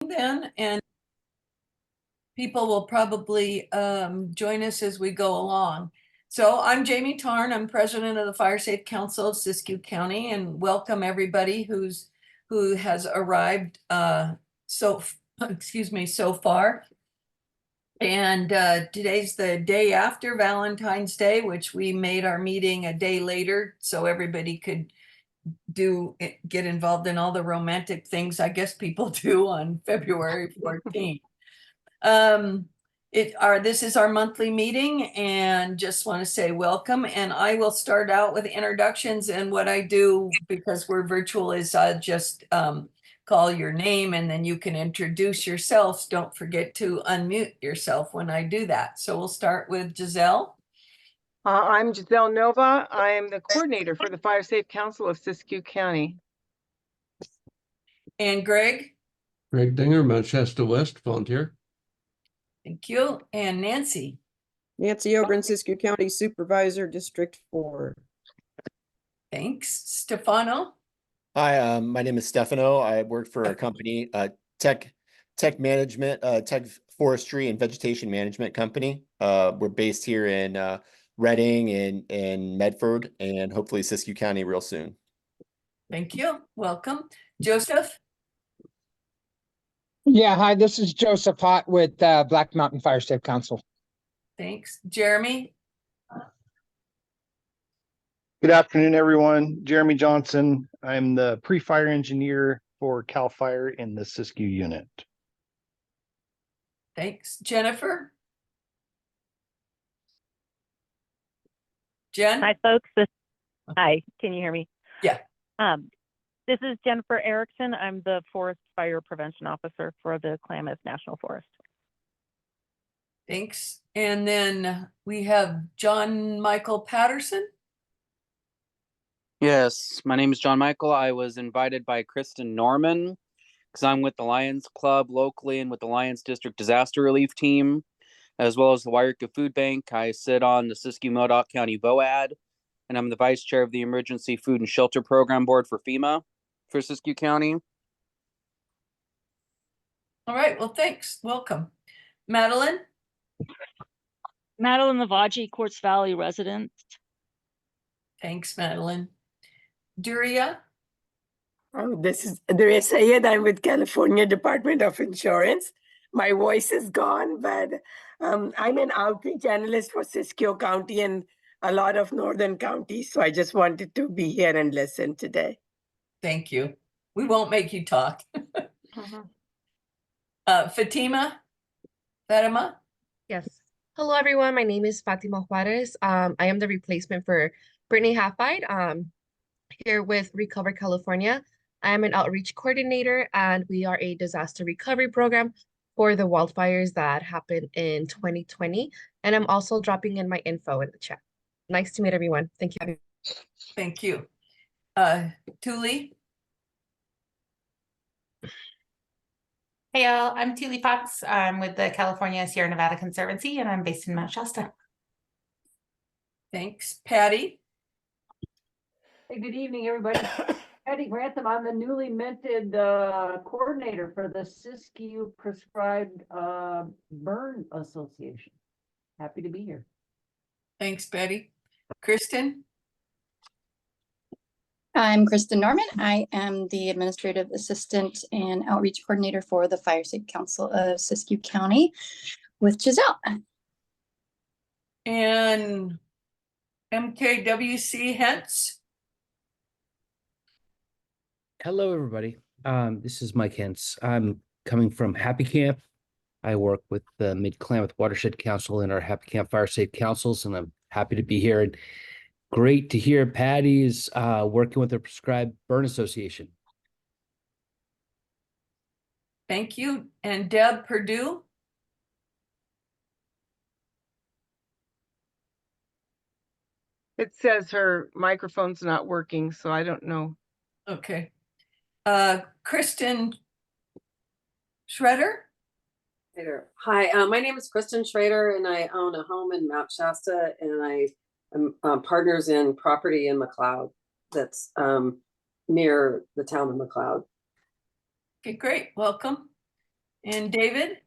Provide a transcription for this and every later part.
then, and people will probably join us as we go along. So I'm Jamie Tarn. I'm president of the Fire Safe Council of Siskiyou County, and welcome everybody who has arrived so far. And today's the day after Valentine's Day, which we made our meeting a day later so everybody could get involved in all the romantic things I guess people do on February 14th. This is our monthly meeting, and just want to say welcome. And I will start out with introductions, and what I do, because we're virtual, is just call your name and then you can introduce yourselves. Don't forget to unmute yourself when I do that. So we'll start with Giselle. I'm Giselle Nova. I am the coordinator for the Fire Safe Council of Siskiyou County. And Greg. Greg Dinger, Mount Shasta West, volunteer. Thank you. And Nancy. Nancy Ogren, Siskiyou County Supervisor, District 4. Thanks. Stefano. Hi, my name is Stefano. I work for a company, tech forestry and vegetation management company. We're based here in Reading and Medford, and hopefully Siskiyou County real soon. Thank you. Welcome. Joseph. Yeah, hi, this is Joseph Hott with Black Mountain Fire Safe Council. Thanks. Jeremy. Good afternoon, everyone. Jeremy Johnson. I'm the pre-fire engineer for CAL FIRE in the Siskiyou unit. Thanks. Jennifer. Jen. Hi, folks. Hi, can you hear me? Yeah. This is Jennifer Erickson. I'm the Forest Fire Prevention Officer for the Klamath National Forest. Thanks. And then we have John Michael Patterson. Yes, my name is John Michael. I was invited by Kristen Norman because I'm with the Lions Club locally and with the Lions District Disaster Relief Team, as well as the Wairika Food Bank. I sit on the Siskiyou-Modoc County VOAD, and I'm the Vice Chair of the Emergency Food and Shelter Program Board for FEMA for Siskiyou County. All right, well, thanks. Welcome. Madeline. Madeline Lavaji, Quartz Valley resident. Thanks, Madeline. Duria. Oh, this is Duria Sayed. I'm with California Department of Insurance. My voice is gone, but I'm an outreach analyst for Siskiyou County and a lot of northern counties. So I just wanted to be here and listen today. Thank you. We won't make you talk. Fatima. Yes. Hello, everyone. My name is Fatima Juarez. I am the replacement for Brittany Halfide here with Recover California. I am an outreach coordinator, and we are a disaster recovery program for the wildfires that happened in 2020. And I'm also dropping in my info in the chat. Nice to meet everyone. Thank you. Thank you. Tuli. Hey y'all, I'm Tuli Fox. I'm with the California Sierra Nevada Conservancy, and I'm based in Mount Shasta. Thanks. Patty. Hey, good evening, everybody. Patty Grantham. I'm the newly minted coordinator for the Siskiyou Prescribed Burn Association. Happy to be here. Thanks, Patty. Kristen. I'm Kristen Norman. I am the administrative assistant and outreach coordinator for the Fire Safe Council of Siskiyou County with Giselle. And MKWC Hentz. Hello, everybody. This is Mike Hentz. I'm coming from Happy Camp. I work with the Mid-Klamath Watershed Council and our Happy Camp Fire Safe Councils, and I'm happy to be here. And great to hear Patty is working with the Prescribed Burn Association. Thank you. And Deb Perdue. It says her microphone's not working, so I don't know. Okay. Kristen Schroeder. Hi, my name is Kristen Schrader, and I own a home in Mount Shasta, and I am partners in property in McLeod that's near the town of McLeod. Okay, great. Welcome. And David?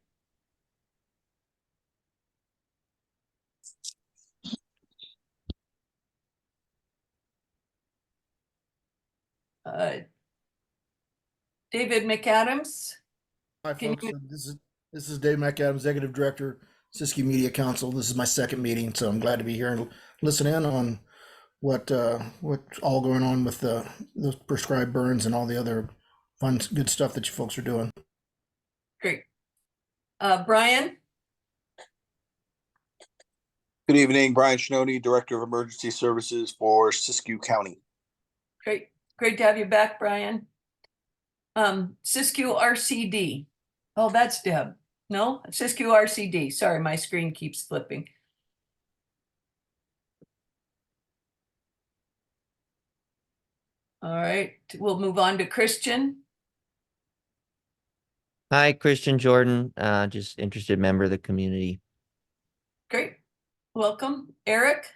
David McAdams? Hi, Can folks. you- This is Dave McAdams, Executive Director, Siskiyou Media Council. This is my second meeting, so I'm glad to be here and listen in on what's all going on with the prescribed burns and all the other fun, good stuff that you folks are doing. Great. Brian? Good evening, Brian Shinoni, Director of Emergency Services for Siskiyou County. Great. Great to have you back, Brian. Siskiyou RCD. Oh, that's Deb. No, Siskiyou RCD. Sorry, my screen keeps flipping. All right, we'll move on to Christian. Hi, Christian Jordan, just interested member of the community. Great. Welcome. Eric?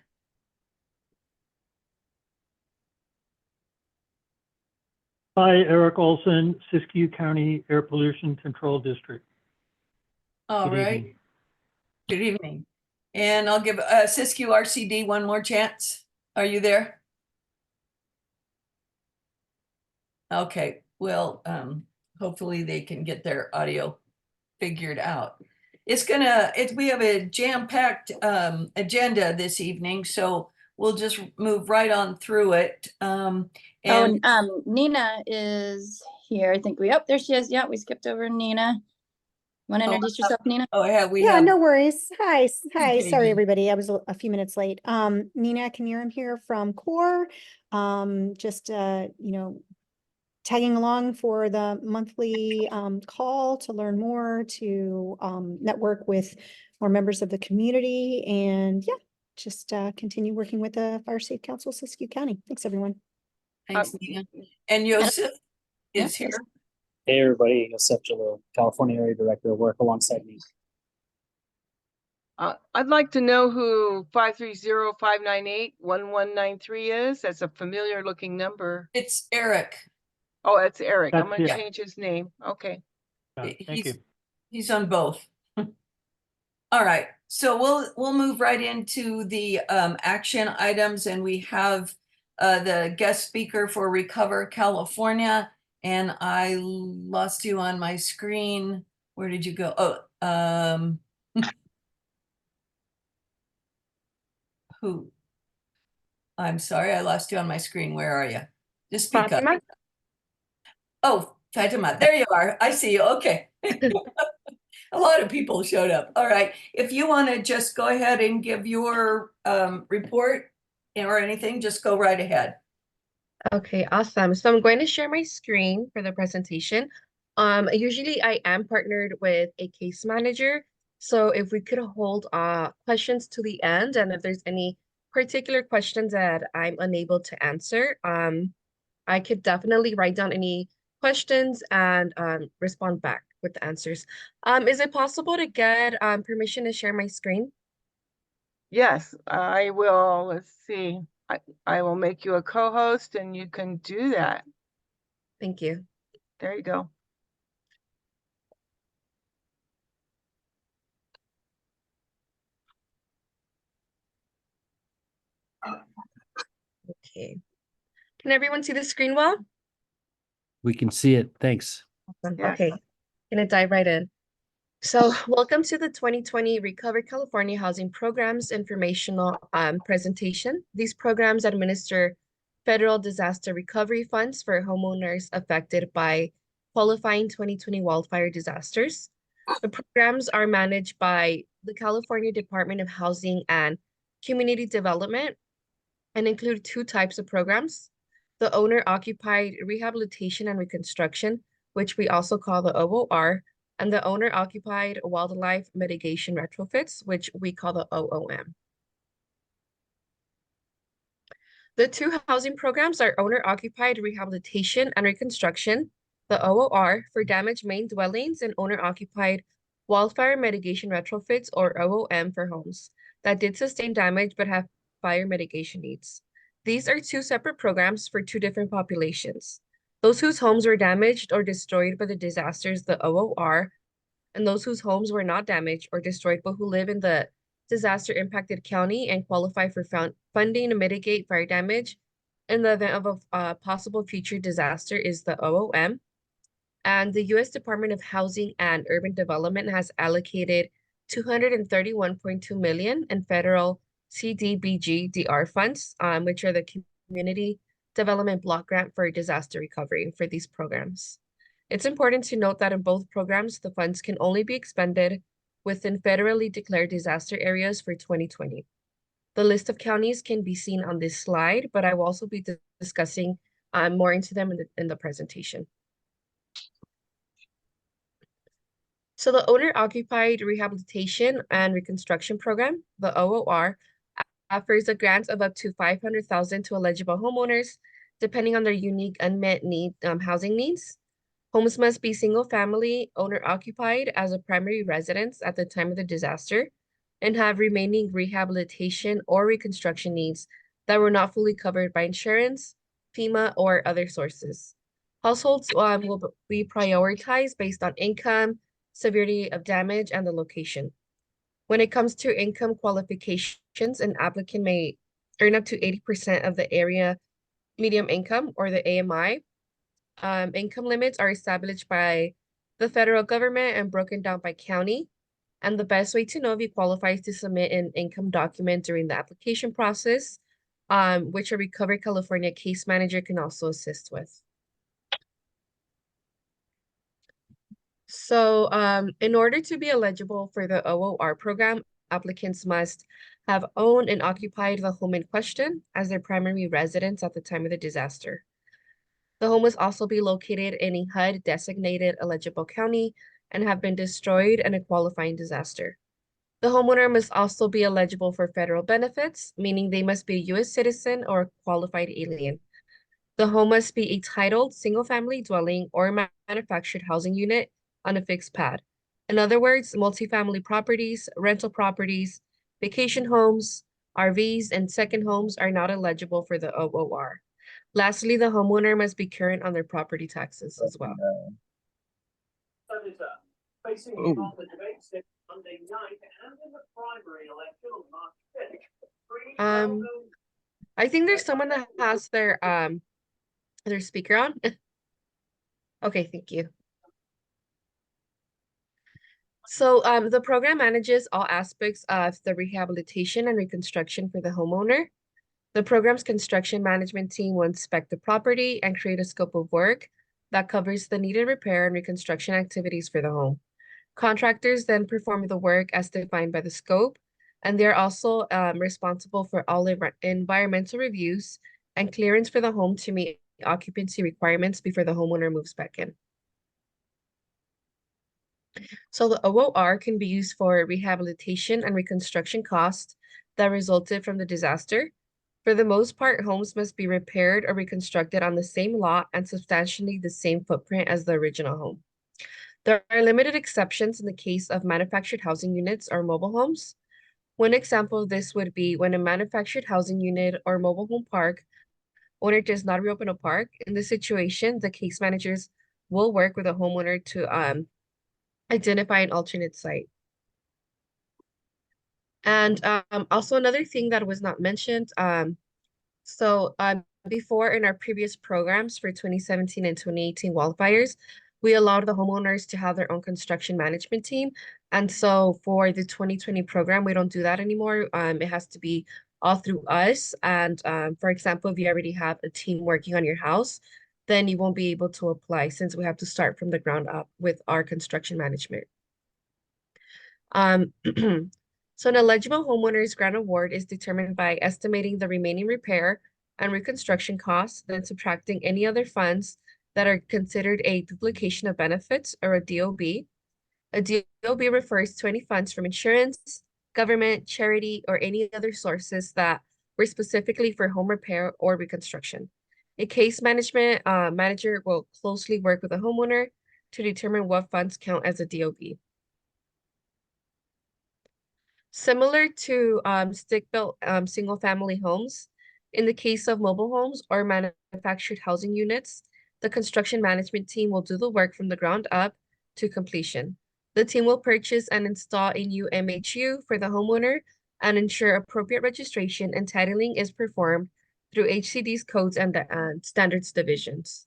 Hi, Eric Olson, Siskiyou County Air Pollution Control District. All Good right. evening. Good evening. And I'll give Siskiyou RCD one more chance. Are you there? Okay, well, hopefully they can get their audio figured out. We have a jam-packed agenda this evening, so we'll just move right on through it. Nina is here. I think there she is. Yeah, we skipped over Nina. Want to introduce yourself, Nina? Oh, yeah, Yeah, no worries. Hi, Okay, sorry, good. everybody. I was a few minutes late. Nina Kamiram here from CORE. Just, tagging along for the monthly call to learn more, to network with more members of the community, and yeah, just continue working with the Fire Safe Council Siskiyou County. Thanks, everyone. Thanks, Nina. And Yosef is here. Hey everybody, Yosef Jalil, California Area Director, work alongside me. I'd like to know who 530-598-1193 is. That's a familiar looking number. It's Eric. Oh, that's Eric. I'm That's gonna it. change his name. Okay. Thank you. He's on both. All right, so we'll move right into the action items, and we have the guest speaker for Recover California, and I lost you on my screen. Where did you go? Oh, who? I'm sorry, I lost you on my screen. Where are you? Just speak up. Fatima? Oh, Fatima, there you are. I see you. Okay. A lot of people showed up. All right. If you want to just go ahead and give your report or anything, just go right ahead. Okay, awesome. So I'm going to share my screen for the presentation. Usually I am partnered with a case manager. So if we could hold questions to the end, and if there's any particular questions that I'm unable to answer, I could definitely write down any questions and respond back with the answers. Is it possible to get permission to share my screen? Yes, I will. Let's see. I will make you a co-host and you can do that. Thank you. There you go. Okay. Can everyone see the screen well? We can see it. Thanks. Awesome. Okay, gonna dive right in. So welcome to the 2020 Recover California Housing Programs informational presentation. These programs administer federal disaster recovery funds for homeowners affected by qualifying 2020 wildfire disasters. The programs are managed by the California Department of Housing and Community Development and include two types of programs: the owner-occupied rehabilitation and reconstruction, which we also call the OOR, and the owner-occupied wildlife mitigation retrofits, which we call the OOM. The two housing programs are owner-occupied rehabilitation and reconstruction, the OOR, for damaged main dwellings, and owner-occupied wildfire mitigation retrofits, or OOM, for homes that did sustain damage but have fire mitigation needs. These are two separate programs for two different populations. Those whose homes were damaged or destroyed by the disasters, the OOR, and those whose homes were not damaged or destroyed, but who live in the disaster impacted county and qualify for funding to mitigate fire damage in the event of a possible future disaster is the OOM. And the U.S. Department of Housing and Urban Development has allocated $231.2 million in federal CDBG-DR funds, which are the Community Development Block Grant for Disaster Recovery for these programs. It's important to note that in both programs, the funds can only be expended within federally declared disaster areas for 2020. The list of counties can be seen on this slide, but I will also be discussing more into them in the presentation. So the Owner-Occupied Rehabilitation and Reconstruction Program, the OOR, offers a grant of up to $500,000 to eligible homeowners, depending on their unique unmet housing needs. Homes must be single-family, owner-occupied as a primary residence at the time of the disaster, and have remaining rehabilitation or reconstruction needs that were not fully covered by insurance, FEMA, or other sources. Households will be prioritized based on income, severity of damage, and the location. When it comes to income qualifications, an applicant may earn up to 80% of the area median income, or the AMI. Income limits are established by the federal government and broken down by county. And the best way to know if you qualify is to submit an income document during the application process, which a Recovery California case manager can also assist with. So in order to be eligible for the OOR program, applicants must have owned and occupied the home in question as their primary residence at the time of the disaster. The home must also be located in a HUD-designated eligible county and have been destroyed in a qualifying disaster. The homeowner must also be eligible for federal benefits, meaning they must be a U.S. citizen or a qualified alien. The home must be a titled single-family dwelling or manufactured housing unit on a fixed pad. In other words, multifamily properties, rental properties, vacation homes, RVs, and second homes are not eligible for the OOR. Lastly, the homeowner must be current on their property taxes as well. I think there's someone that has their speaker on. Okay, thank you. So the program manages all aspects of the rehabilitation and reconstruction for the homeowner. The program's construction management team will inspect the property and create a scope of work that covers the needed repair and reconstruction activities for the home. Contractors then perform the work as defined by the scope, and they're also responsible for all environmental reviews and clearance for the home to meet occupancy requirements before the homeowner moves back in. So the OOR can be used for rehabilitation and reconstruction costs that resulted from the disaster. For the most part, homes must be repaired or reconstructed on the same lot and substantially the same footprint as the original home. There are limited exceptions in the case of manufactured housing units or mobile homes. One example of this would be when a manufactured housing unit or mobile home park owner does not reopen a park. In this situation, the case managers will work with a homeowner to identify an alternate site. And also another thing that was not mentioned, before in our previous programs for 2017 and 2018 wildfires, we allowed the homeowners to have their own construction management team. And so for the 2020 program, we don't do that anymore. It has to be all through us. And for example, if you already have a team working on your house, then you won't be able to apply since we have to start from the ground up with our construction management. So an eligible homeowner's grant award is determined by estimating the remaining repair and reconstruction costs, then subtracting any other funds that are considered a duplication of benefits, or a DOB. A DOB refers to any funds from insurance, government, charity, or any other sources that were specifically for home repair or reconstruction. A case management manager will closely work with the homeowner to determine what funds count as a DOB. Similar to stick-built single-family homes, in the case of mobile homes or manufactured housing units, the construction management team will do the work from the ground up to completion. The team will purchase and install a new MHU for the homeowner and ensure appropriate registration and titling is performed through HCD's codes and the standards divisions.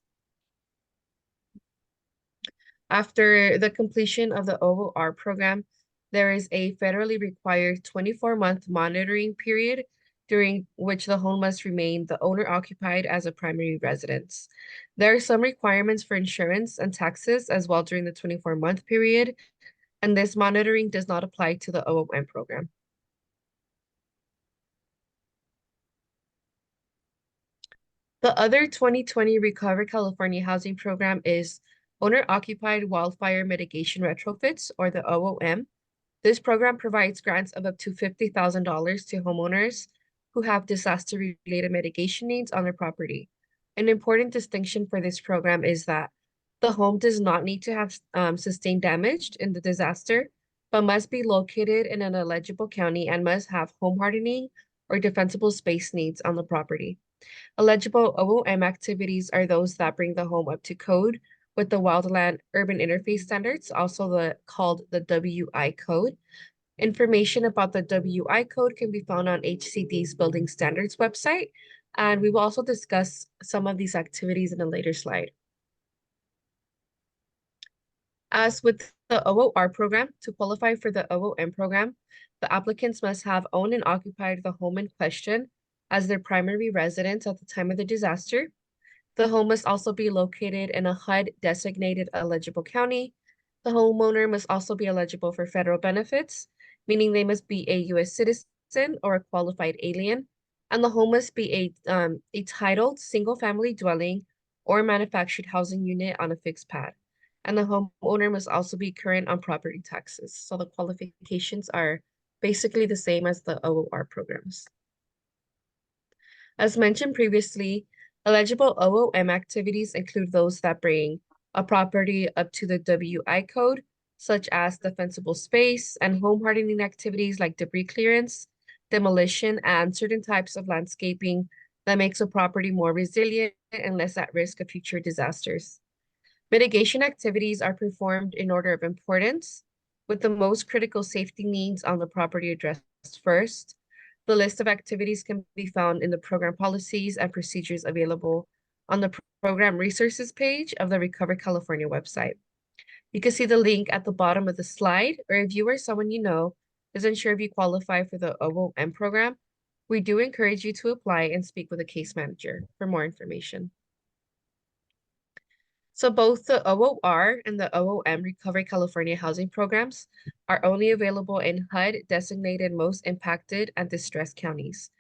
After the completion of the OOR program, there is a federally required 24-month monitoring period during which the home must remain the owner occupied as a primary residence. There are some requirements for insurance and taxes as well during the 24-month period, and this monitoring does not apply to the OOM program. The other 2020 Recover California Housing Program is Owner-Occupied Wildfire Mitigation Retrofits, or the OOM. This program provides grants of up to $50,000 to homeowners who have disaster-related mitigation needs on their property. An important distinction for this program is that the home does not need to have sustained damage in the disaster, but must be located in an eligible county and must have home hardening or defensible space needs on the property. Eligible OOM activities are those that bring the home up to code with the Wildland Urban Interface Standards, also called the WI code. Information about the WI code can be found on HCD's Building Standards website, and we will also discuss some of these activities in a later slide. As with the OOR program, to qualify for the OOM program, the applicants must have owned and occupied the home in question as their primary residence at the time of the disaster. The home must also be located in a HUD-designated eligible county. The homeowner must also be eligible for federal benefits, meaning they must be a U.S. citizen or a qualified alien, and the home must be a titled single-family dwelling or manufactured housing unit on a fixed pad. And the homeowner must also be current on property taxes. So the qualifications are basically the same as the OOR programs. As mentioned previously, eligible OOM activities include those that bring a property up to the WI code, such as defensible space and home hardening activities like debris clearance, demolition, and certain types of landscaping that makes a property more resilient and less at risk of future disasters. Mitigation activities are performed in order of importance, with the most critical safety needs on the property addressed first. The list of activities can be found in the program policies and procedures available on the program resources page of the Recover California website. You can see the link at the bottom of the slide, or if you or someone you know isn't sure if you qualify for the OOM program, we do encourage you to apply and speak with a case manager for more information. So both the OOR and the OOM Recovery California housing programs are only available in HUD-designated most impacted and distressed counties.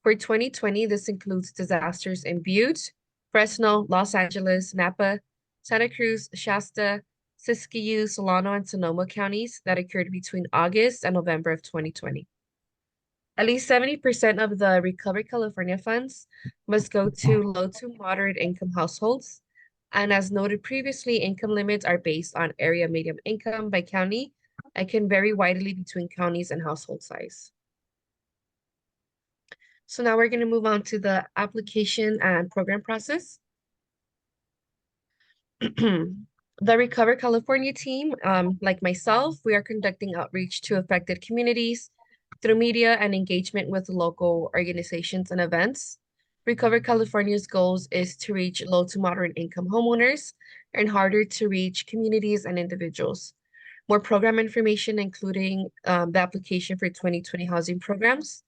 For 2020, this includes disasters in Butte, Fresno, Los Angeles, Napa, Santa Cruz, Shasta, Siskiyou, Solano, and Sonoma counties that occurred between August and November of 2020. At least 70% of the Recovery California funds must go to low to moderate income households. And as noted previously, income limits are based on area median income by county and can vary widely between counties and household size. So now we're going to move on to the application and program process. The Recover California team, like myself, we are conducting outreach to affected communities through media and engagement with local organizations and events. Recover California's goals is to reach low to moderate income homeowners and harder to reach communities and individuals. More program information, including the application for 2020 housing programs,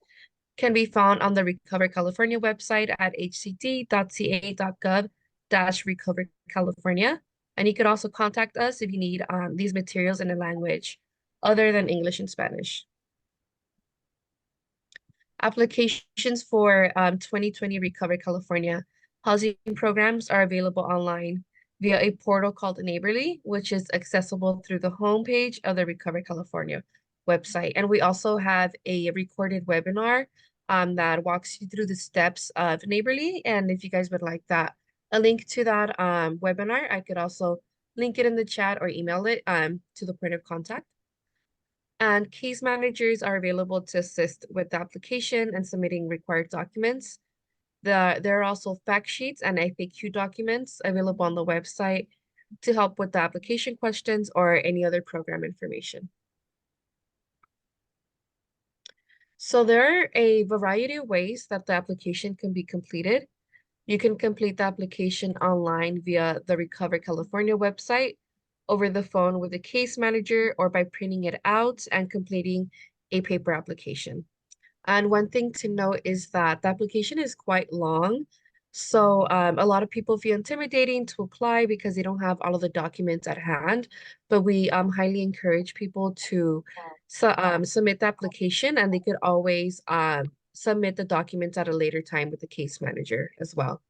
can be found on the Recover California website at hcd.ca.gov/Recover California. And you could also contact us if you need these materials in a language other than English and Spanish. Applications for 2020 Recover California housing programs are available online via a portal called Neighborly, which is accessible through the homepage of the Recover California website. And we also have a recorded webinar that walks you through the steps of Neighborly. And if you guys would like a link to that webinar, I could also link it in the chat or email it to the point of contact. And case managers are available to assist with the application and submitting required documents. There are also fact sheets and FAQ documents available on the website to help with the application questions or any other program information. So there are a variety of ways that the application can be completed. You can complete the application online via the Recover California website, over the phone with a case manager, or by printing it out and completing a paper application. And one thing to note is that the application is quite long. So a lot of people feel intimidating to apply because they don't have all of the documents at hand. But we highly encourage people to submit the application, and they could always submit the documents at a later time with the case manager as well.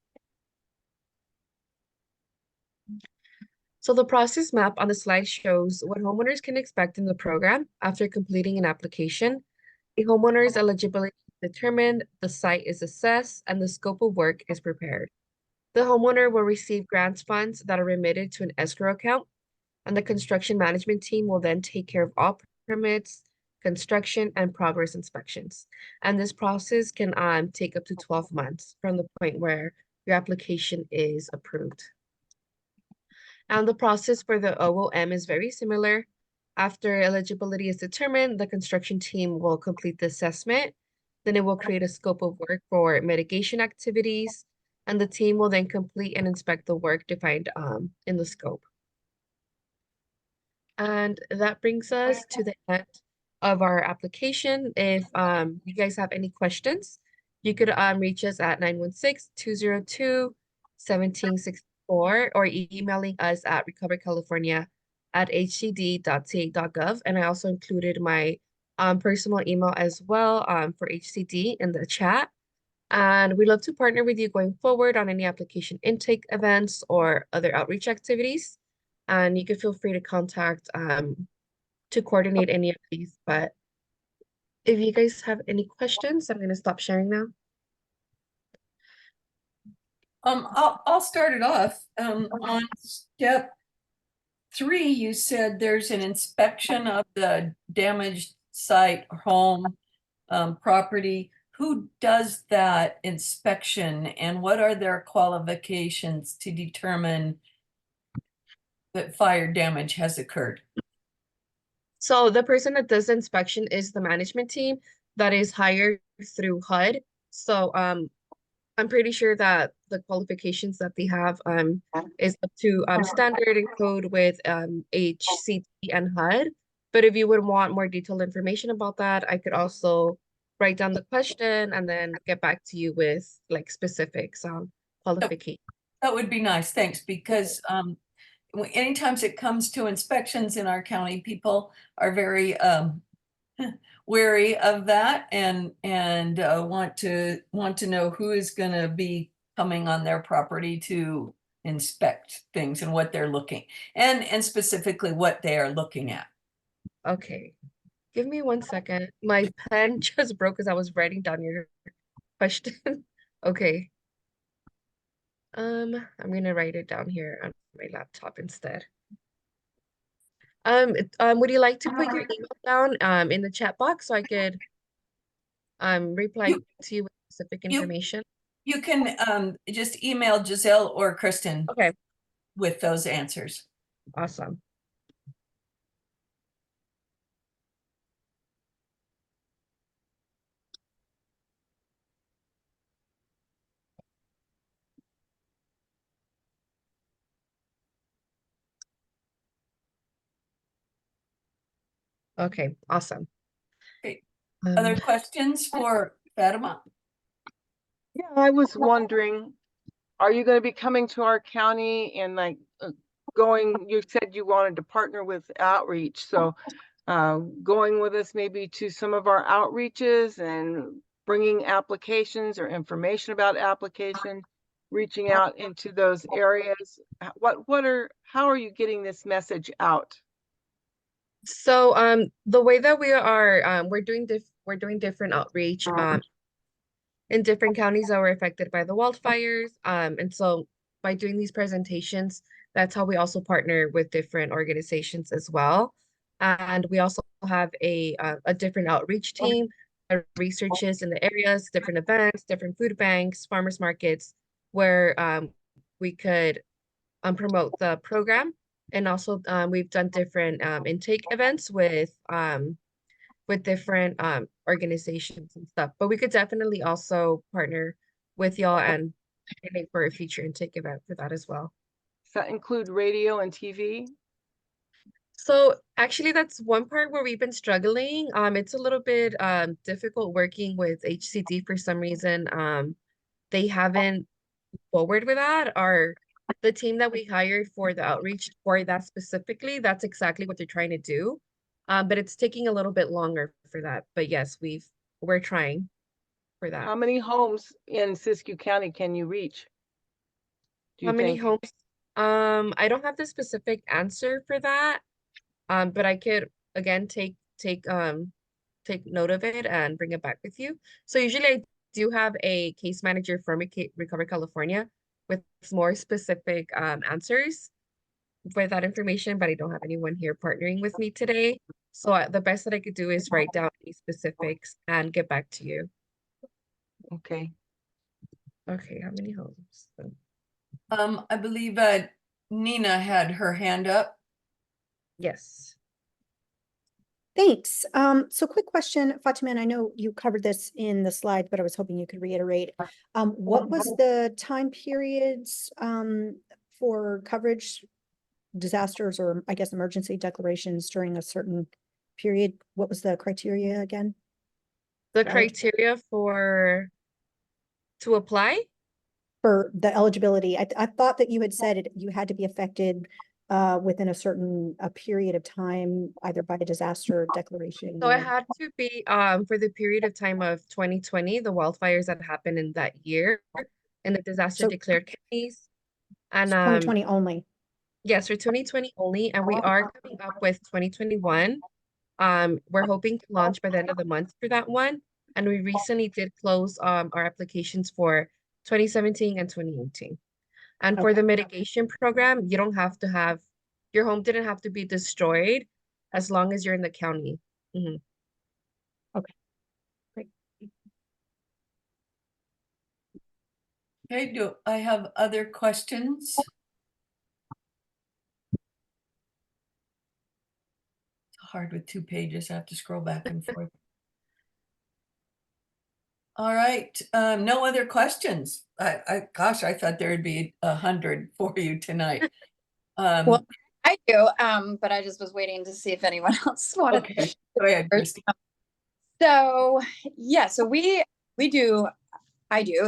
So the process map on the slide shows what homeowners can expect in the program after completing an application. The homeowner's eligibility is determined, the site is assessed, and the scope of work is prepared. The homeowner will receive grants funds that are remitted to an escrow account, and the construction management team will then take care of all permits, construction, and progress inspections. And this process can take up to 12 months from the point where your application is approved. And the process for the OOM is very similar. After eligibility is determined, the construction team will complete the assessment. Then it will create a scope of work for mitigation activities, and the team will then complete and inspect the work defined in the scope. And that brings us to the end of our application. If you guys have any questions, you could reach us at 916-202-1764 or emailing us at recovercalifornia@hcd.ca.gov. And I also included my personal email as well for HCD in the chat. And we'd love to partner with you going forward on any application intake events or other outreach activities. And you can feel free to contact to coordinate any of these. But if you guys have any questions, I'm going to stop sharing now. I'll start it off. On step 3, you said there's an inspection of the damaged site, home, property. Who does that inspection, and what are their qualifications to determine that fire damage has occurred? So the person that does the inspection is the management team that is hired through HUD. So I'm pretty sure that the qualifications that they have is up to standard and code with HCT and HUD. But if you would want more detailed information about that, I could also write down the question and then get back to you with like specifics on qualification. That would be nice, thanks, because anytime it comes to inspections in our county, people are very wary of that and want to know who is going to be coming on their property to inspect things and what they're looking and specifically what they are looking at. Okay, give me 1 second. My pen just broke as I was writing down your question. Okay. I'm gonna write it down here on my laptop instead. Would you like to put your email down in the chat box so I could reply to you with specific information? You can just email Giselle or Kristen. Okay. With those answers. Awesome. Okay, awesome. Okay. Other questions for Fatima? Yeah, I was wondering, are you going to be coming to our county and like going, you said you wanted to partner with outreach. So going with us maybe to some of our outreaches and bringing applications or information about application, reaching out into those areas. How are you getting this message out? So the way that we are we're doing different outreach in different counties that were affected by the wildfires. And so by doing these presentations, that's how we also partner with different organizations as well. And we also have a different outreach team that researches in the areas, different events, different food banks, farmers markets, where we could promote the program. And also we've done different intake events with different organizations and stuff. But we could definitely also partner with y'all and for a future intake event for that as well. Does that include radio and TV? So actually that's one part where we've been struggling. It's a little bit difficult working with HCD for some reason. They haven't forward with that. The team that we hired for the outreach for that specifically, that's exactly what they're trying to do. But it's taking a little bit longer for that. But yes, we're trying for that. How many homes in Siskiyou County can you reach? Do you How many think? homes? I don't have the specific answer for that. But I could again take note of it and bring it back with you. So usually I do have a case manager from Recover California with more specific answers for that information, but I don't have anyone here partnering with me today. So the best that I could do is write down these specifics and get back to you. Okay. Okay, how many homes? I believe Nina had her hand up. Yes. Thanks. So quick question, Fatima, and I know you covered this in the slides, but I was hoping you could reiterate. What was the time periods for coverage, disasters, or I guess emergency declarations during a certain period? What was the criteria again? The criteria to apply? For the eligibility, I thought that you had said you had to be affected within a certain period of time, either by a disaster declaration. So it had to be for the period of time of 2020, the wildfires that happened in that year, and the disaster declared counties. And 2020 only. Yes, for 2020 only, and we are coming up with 2021. We're hoping to launch by the end of the month for that one. And we recently did close our applications for 2017 and 2018. And for the mitigation program, you don't have to have, your home didn't have to be destroyed as long as you're in the county. Okay, great. Okay, do I have other questions? It's hard with 2 pages. I have to scroll back and forth. All right, no other questions. Gosh, I thought there'd be 100 for you tonight. Well, I do, but I just was waiting to see if anyone else wanted. Okay, go ahead, Christy. So yeah, so I do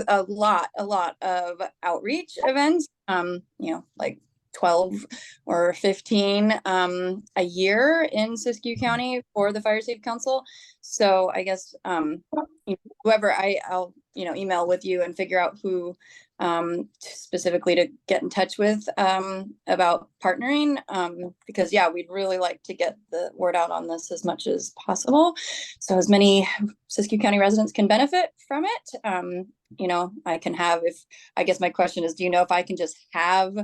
a lot of outreach events, like 12 or 15 a year in Siskiyou County for the Fire Safe Council. So I guess whoever I'll email with you and figure out who specifically to get in touch with about partnering, because yeah, we'd really like to get the word out on this as much as possible, so as many Siskiyou County residents can benefit from it. I can have, I guess my question is, do you know if I can just have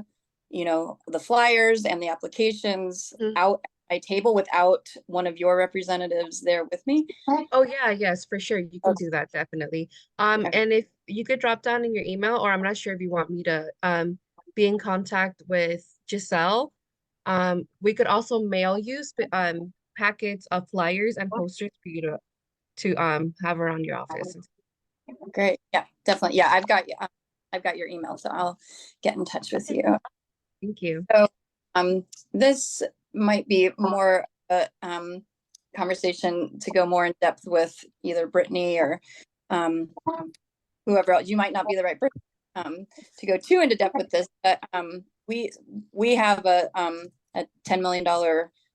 the flyers and the applications out at my table without one of your representatives there with me? Oh yeah, yes, for sure. You can do that, definitely. And if you could drop down in your email, or I'm not sure if you want me to be in contact with Giselle. We could also mail you packets of flyers and posters for you to have around your office. Great. Yeah, definitely. Yeah, I've got your email, so I'll get in touch with you. Thank you. So this might be more a conversation to go more in depth with either Brittany or whoever else. You might not be the right person to go too into depth with this, but we have a $10 million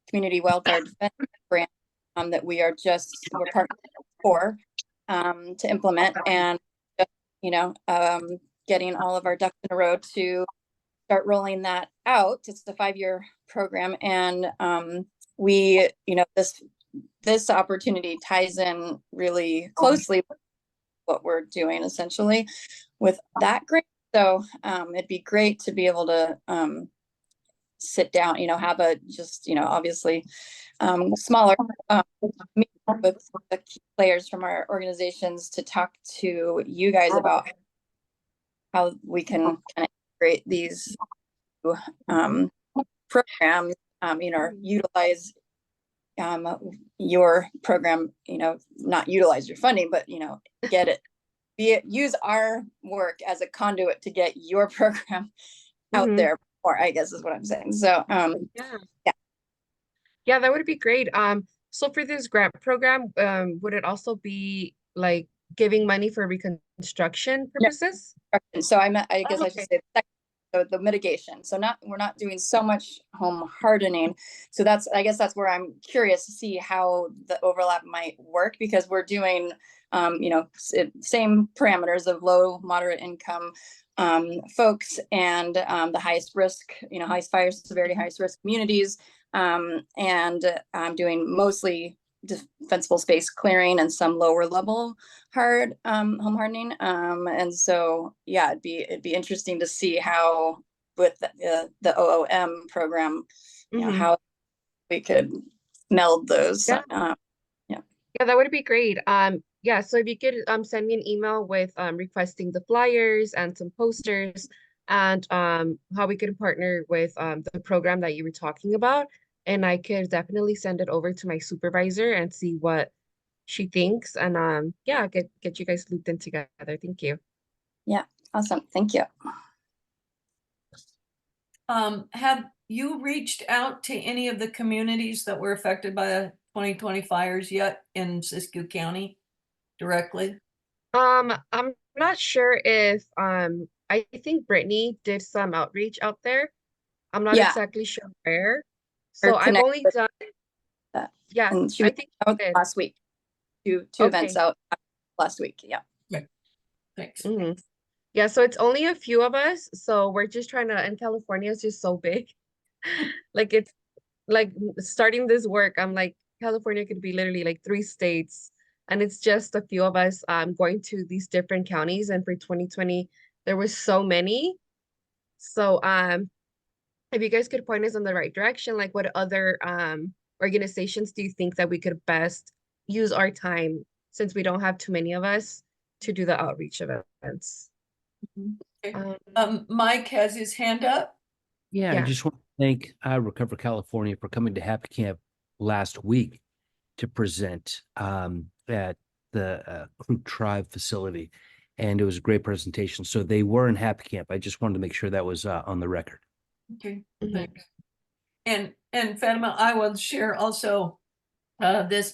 community wildfire defense grant that we're partnering for to implement, and getting all of our ducks in a row to start rolling that out. It's a 5-year program, and this opportunity ties in really closely with what we're doing essentially with that grant. So it'd be great to be able to sit down, have obviously smaller meeting with the key players from our organizations to talk to you guys about how we can kind of integrate these um, programs, utilize your program, not utilize your funding, but, get it, use our work as a conduit to get your program out there more, I guess is what I'm saying. So, Yeah, that would be great. So for this grant program, would it also be like giving money for reconstruction purposes? So I guess I should say so the mitigation. So we're not doing so much home hardening. So I guess that's where I'm curious to see how the overlap might work, because we're doing, same parameters of low, moderate income folks and the highest risk, highest fire severity, highest risk communities. And I'm doing mostly defensible space clearing and some lower level home hardening. And so, yeah, it'd be interesting to see how with the OOM program, how we could meld those. Yeah, that would be great. Yeah, so if you could send me an email with requesting the flyers and some posters and how we could partner with the program that you were talking about. And I could definitely send it over to my supervisor and see what she thinks. And yeah, get you guys looped in together. Thank you. Yeah, awesome. Thank you. Have you reached out to any of the communities that were affected by the 2020 fires yet in Siskiyou County directly? I'm not sure if I think Brittany did some outreach out there. I'm not exactly sure where. So I've only done yeah, and she I was think out last week. Two events out last week. Yeah. Okay. Thanks. Yeah, so it's only a few of us. So we're just trying to, and California is just so big. Like it's like starting this work, I'm like, California could be literally like 3 states. And it's just a few of us going to these different counties. And for 2020, there were so many. So if you guys could point us in the right direction, like what other organizations do you think that we could best use our time, since we don't have too many of us, to do the outreach events? Okay. Mike has his hand up. Yeah, I just want to thank Recover California for coming to Happy Camp last week to present at the Crew Tribe facility. And it was a great presentation. So they were in Happy Camp. I just wanted to make sure that was on the record. Okay, thanks. And Fatima, I will share also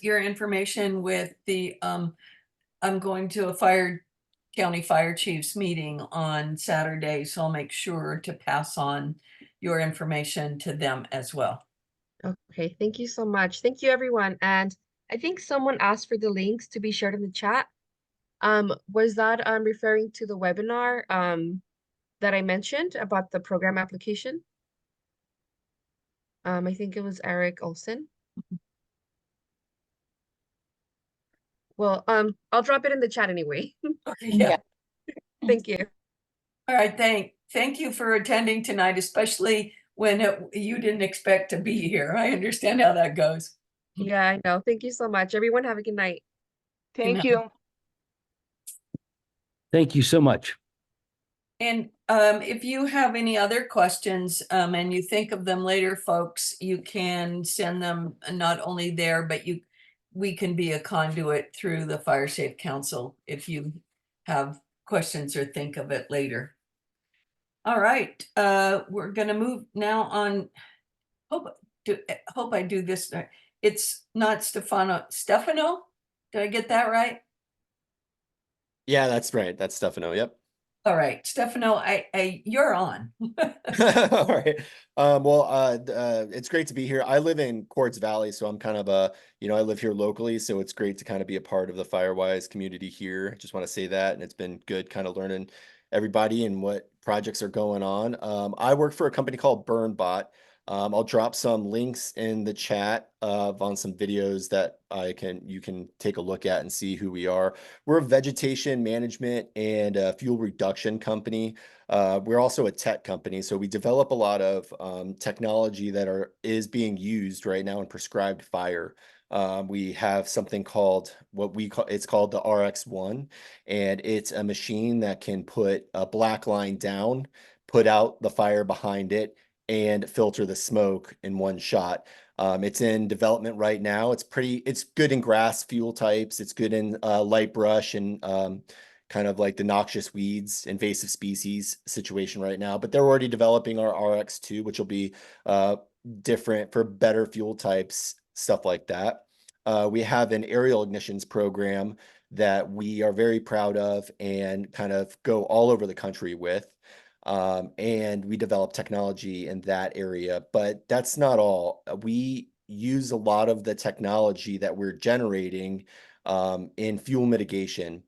your information with the I'm going to a county fire chiefs meeting on Saturday, so I'll make sure to pass on your information to them as well. Okay, thank you so much. Thank you, everyone. And I think someone asked for the links to be shared in the chat. Was that referring to the webinar that I mentioned about the program application? I think it was Eric Olson. Well, I'll drop it in the chat anyway. Okay, yeah. Thank you. All right, thank you for attending tonight, especially when you didn't expect to be here. I understand how that goes. Yeah, I know. Thank you so much. Everyone have a good night. Thank you. Thank you so much. And if you have any other questions and you think of them later, folks, you can send them not only there, but we can be a conduit through the Fire Safe Council if you have questions or think of it later. All right, we're gonna move now on. Hope I do this. It's not Stefano. Did I get that right? Yeah, that's right. That's Stefano. Yep. All right, Stefano, you're on. All right. It's great to be here. I live in Quartz Valley, so I'm kind of I live here locally, so it's great to kind of be a part of the Firewise community here. I just want to say that, and it's been good kind of learning everybody and what projects are going on. I work for a company called BurnBot. I'll drop some links in the chat on some videos that you can take a look at and see who we are. We're a vegetation management and fuel reduction company. We're also a tech company, so we develop a lot of technology that is being used right now in prescribed fire. We have something called it's called the RX1, and it's a machine that can put a black line down put out the fire behind it and filter the smoke in one shot. It's in development right now. It's good in grass fuel types. It's good in light brush and kind of like the noxious weeds, invasive species situation right now. But they're already developing our RX2, which will be different for better fuel types, stuff like that. We have an aerial ignitions program that we are very proud of and kind of go all over the country with. And we develop technology in that area, but that's not all. We use a lot of the technology that we're generating in fuel mitigation.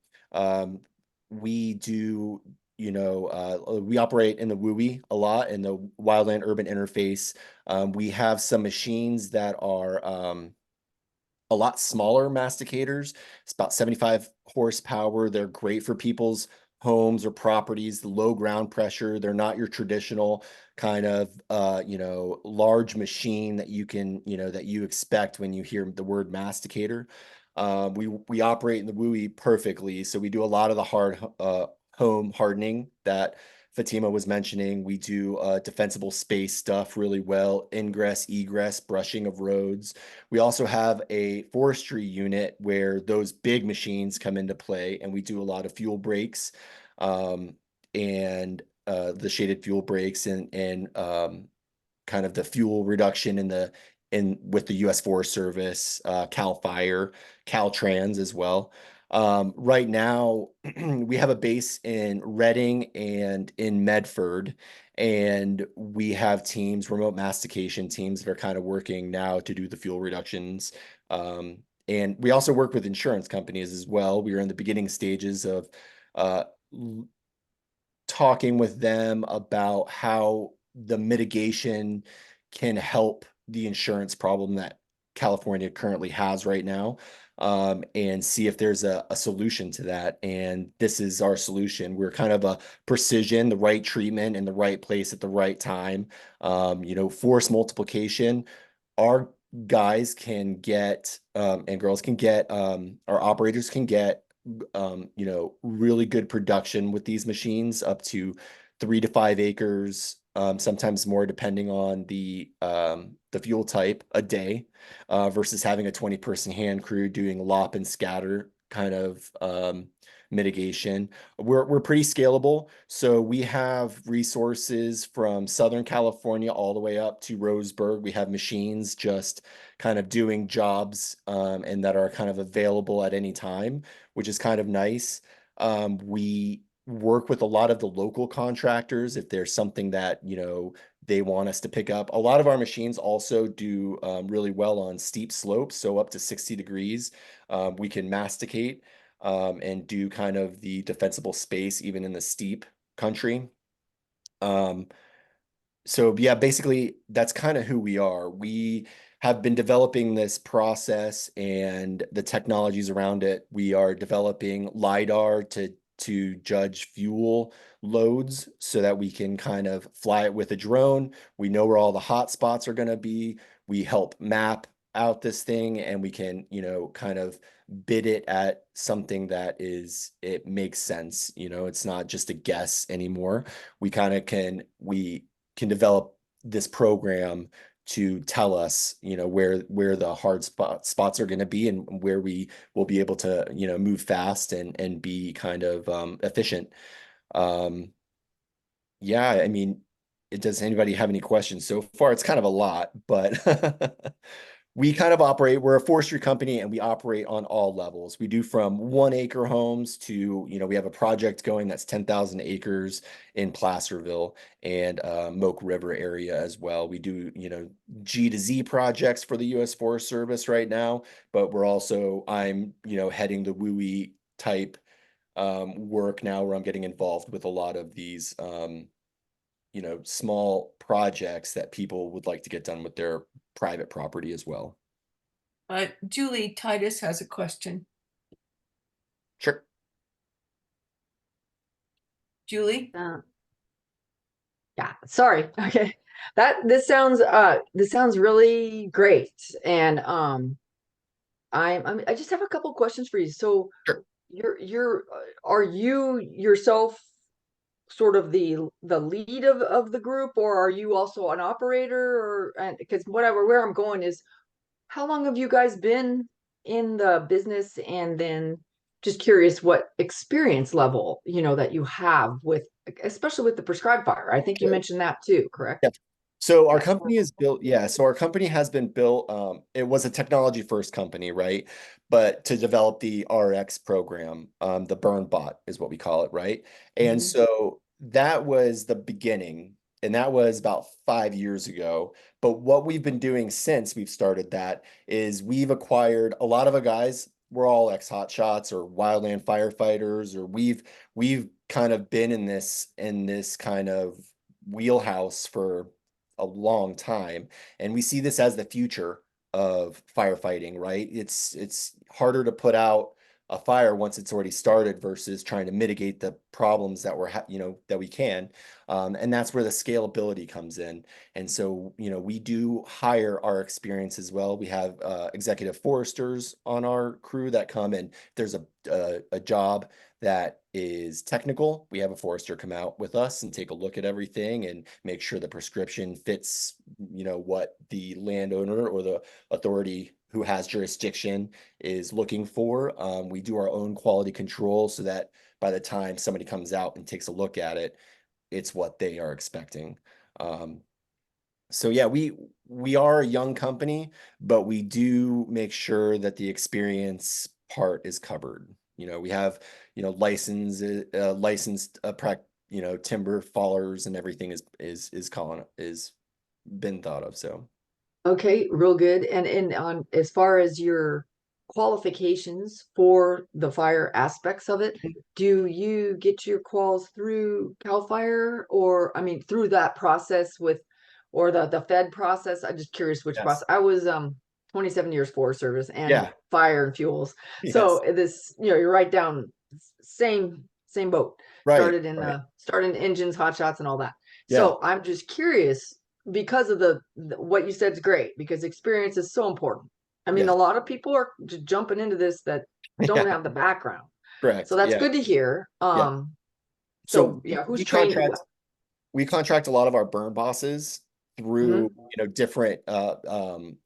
We do, we operate in the WUI a lot in the wildland urban interface. We have some machines that are a lot smaller masticators. It's about 75 horsepower. They're great for people's homes or properties, the low ground pressure. They're not your traditional kind of large machine that you can, that you expect when you hear the word masticator. We operate in the WUI perfectly. So we do a lot of the hard home hardening that Fatima was mentioning. We do defensible space stuff really well, ingress, egress, brushing of roads. We also have a forestry unit where those big machines come into play, and we do a lot of fuel breaks and the shaded fuel breaks and kind of the fuel reduction with the U.S. Forest Service, Cal Fire, Caltrans as well. Right now, we have a base in Reading and in Medford, and we have teams, remote mastication teams, that are kind of working now to do the fuel reductions. And we also work with insurance companies as well. We are in the beginning stages of talking with them about how the mitigation can help the insurance problem that California currently has right now, and see if there's a solution to that. And this is our solution. We're kind of a precision, the right treatment in the right place at the right time. Force multiplication. Our guys can get and girls can get, our operators can get really good production with these machines, up to 3 to 5 acres, sometimes more depending on the fuel type a day, versus having a 20-person hand crew doing lop and scatter kind of mitigation. We're pretty scalable. So we have resources from Southern California all the way up to Roseburg. We have machines just kind of doing jobs and that are kind of available at any time, which is kind of nice. We work with a lot of the local contractors if there's something that they want us to pick up. A lot of our machines also do really well on steep slopes, so up to 60 degrees. We can masticate and do kind of the defensible space even in the steep country. So yeah, basically that's kind of who we are. We have been developing this process and the technologies around it. We are developing LiDAR to judge fuel loads so that we can kind of fly it with a drone. We know where all the hot spots are going to be. We help map out this thing, and we can, kind of bid it at something that it makes sense. It's not just a guess anymore. We can develop this program to tell us, where the hard spots are going to be and where we will be able to, move fast and be kind of efficient. Yeah, I mean, does anybody have any questions so far? It's kind of a lot, but we kind of operate, we're a forestry company and we operate on all levels. We do from 1 acre homes to, we have a project going that's 10,000 acres in Placerville and Moke River area as well. We do, G to Z projects for the U.S. Forest Service right now, but I'm, heading the WUI type work now, where I'm getting involved with a lot of these, small projects that people would like to get done with their private property as well. Julie Titus has a question. Sure. Julie? Yeah, sorry. Okay. This sounds really great. And I just have a couple questions for you. So sure. are you yourself sort of the lead of the group, or are you also an operator? Or and because where I'm going is, how long have you guys been in the business? And then just curious what experience level, that you have with, especially with the prescribed fire. I think you Sure. mentioned that too, correct? Yeah. So our Yeah. company is built, yeah. So our company has been built. It was a technology first company, right? But to develop the RX program, the burn bot is what we call it, right? And Mhm. so that was the beginning, and that was about 5 years ago. But what we've been doing since we've started that is we've acquired a lot of the guys. We're all ex-hot shots or wildland firefighters, or we've kind of been in this kind of wheelhouse for a long time, and we see this as the future of firefighting, right? It's harder to put out a fire once it's already started versus trying to mitigate the problems that that we can, and that's where the scalability comes in. And so we do hire our experience as well. We have executive foresters on our crew that come, and if there's a job that is technical, we have a forester come out with us and take a look at everything and make sure the prescription fits, what the landowner or the authority who has jurisdiction is looking for. We do our own quality control so that by the time somebody comes out and takes a look at it, it's what they are expecting. So yeah, we are a young company, but we do make sure that the experience part is covered. We have licensed timber fallers, and everything is been thought of. So Okay, real good. And on as far as your qualifications for the fire aspects of it, do you get your quals through CAL FIRE, or I mean through that process or the Fed process? I'm just curious which Yes. process. I was 27 years Forest Service and Yeah. fire and fuels. Yes. So this, you're right down same boat. Right, Started in right. started in engines, hot shots, and all that. Yeah. So I'm just curious, because of what you said is great, because experience is so important. I mean, Yes. a lot of people are just jumping into this that don't Yeah. have the background. Correct. So that's Yeah. good to hear. Yeah. So yeah, who's we training who? we contract a lot of our burn bosses through, Mhm. different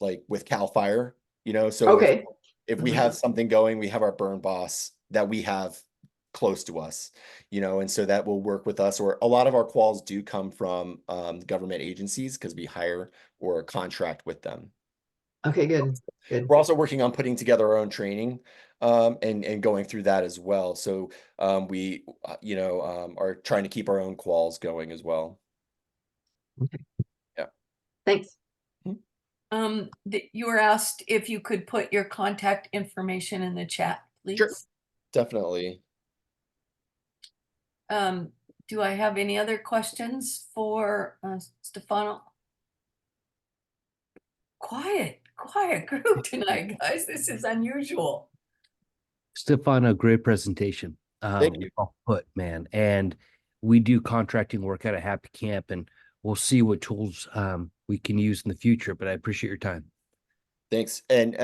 like with CAL FIRE, so Okay. if we have something going, we have our burn boss that we have close to us, and so that will work with us. Or a lot of our quals do come from government agencies because we hire or contract with them. Okay, good. Good. We're also working on putting together our own training, and going through that as well. So we are trying to keep our own quals going as well. Okay. Yeah. Thanks. You were asked if you could put your contact information in the chat, please. Sure. Definitely. Do I have any other questions for Stefano? Quiet group tonight, guys. This is unusual. Stefano, great presentation. Thank you. Well put, man. And we do contracting work out of Happy Camp, and we'll see what tools we can use in the future. But I appreciate your time. Thanks. And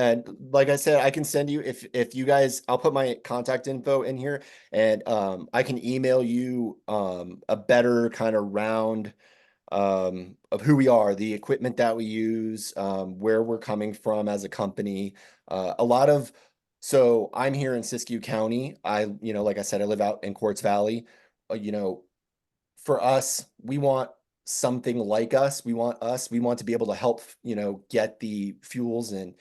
like I said, I can send you if you guys, I'll put my contact info in here, and I can email you a better kind of round of who we are, the equipment that we use, where we're coming from as a company. So I'm here in Siskiyou County. Like I said, I live out in Quartz Valley. For us, we want something like us. We want to be able to help, get the fuels and